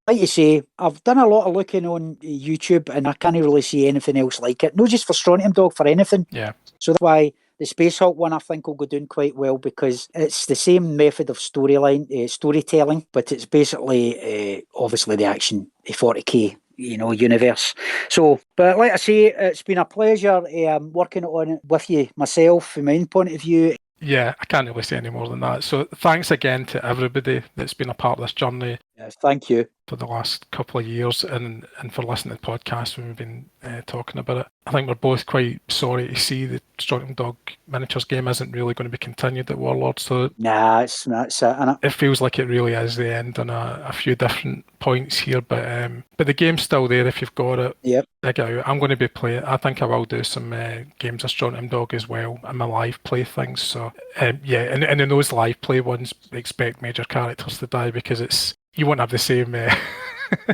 like you say, I've done a lot of looking on YouTube, and I can't really see anything else like it. Not just for Strontium Dog, for anything. Yeah. So that's why the Space Hulk one, I think, will go doing quite well, because it's the same method of storytelling, but it's basically obviously the action, the 40k universe. So, but like I say, it's been a pleasure working on it with you, myself, from my own point of view. Yeah, I can't really say any more than that. So thanks again to everybody that's been a part of this journey. Yes, thank you. For the last couple of years, and for listening to the podcast when we've been talking about it. I think we're both quite sorry to see the Strontium Dog miniatures game isn't really going to be continued at Warlord. So nah, it's not. It feels like it really is the end on a few different points here, but the game's still there if you've got it. Yep. Dig it out. I'm going to be playing. I think I will do some games of Strontium Dog as well in my live play things. So and in those live play ones, expect major characters to die, because you won't have the same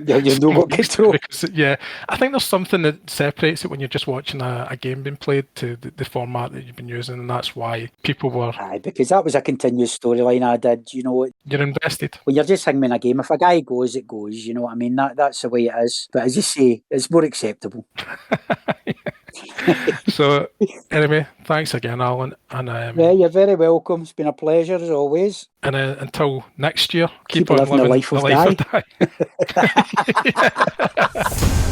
You've no got control. Because, yeah, I think there's something that separates it when you're just watching a game being played to the format that you've been using, and that's why people were. Aye, because that was a continuous storyline I did. You're invested. When you're just hanging in a game, if a guy goes, it goes. You know what I mean? That's the way it is. But as you say, it's more acceptable. So, anyway, thanks again, Alan. And Yeah, you're very welcome. It's been a pleasure as always. And until next year, Keep on living the life of Di.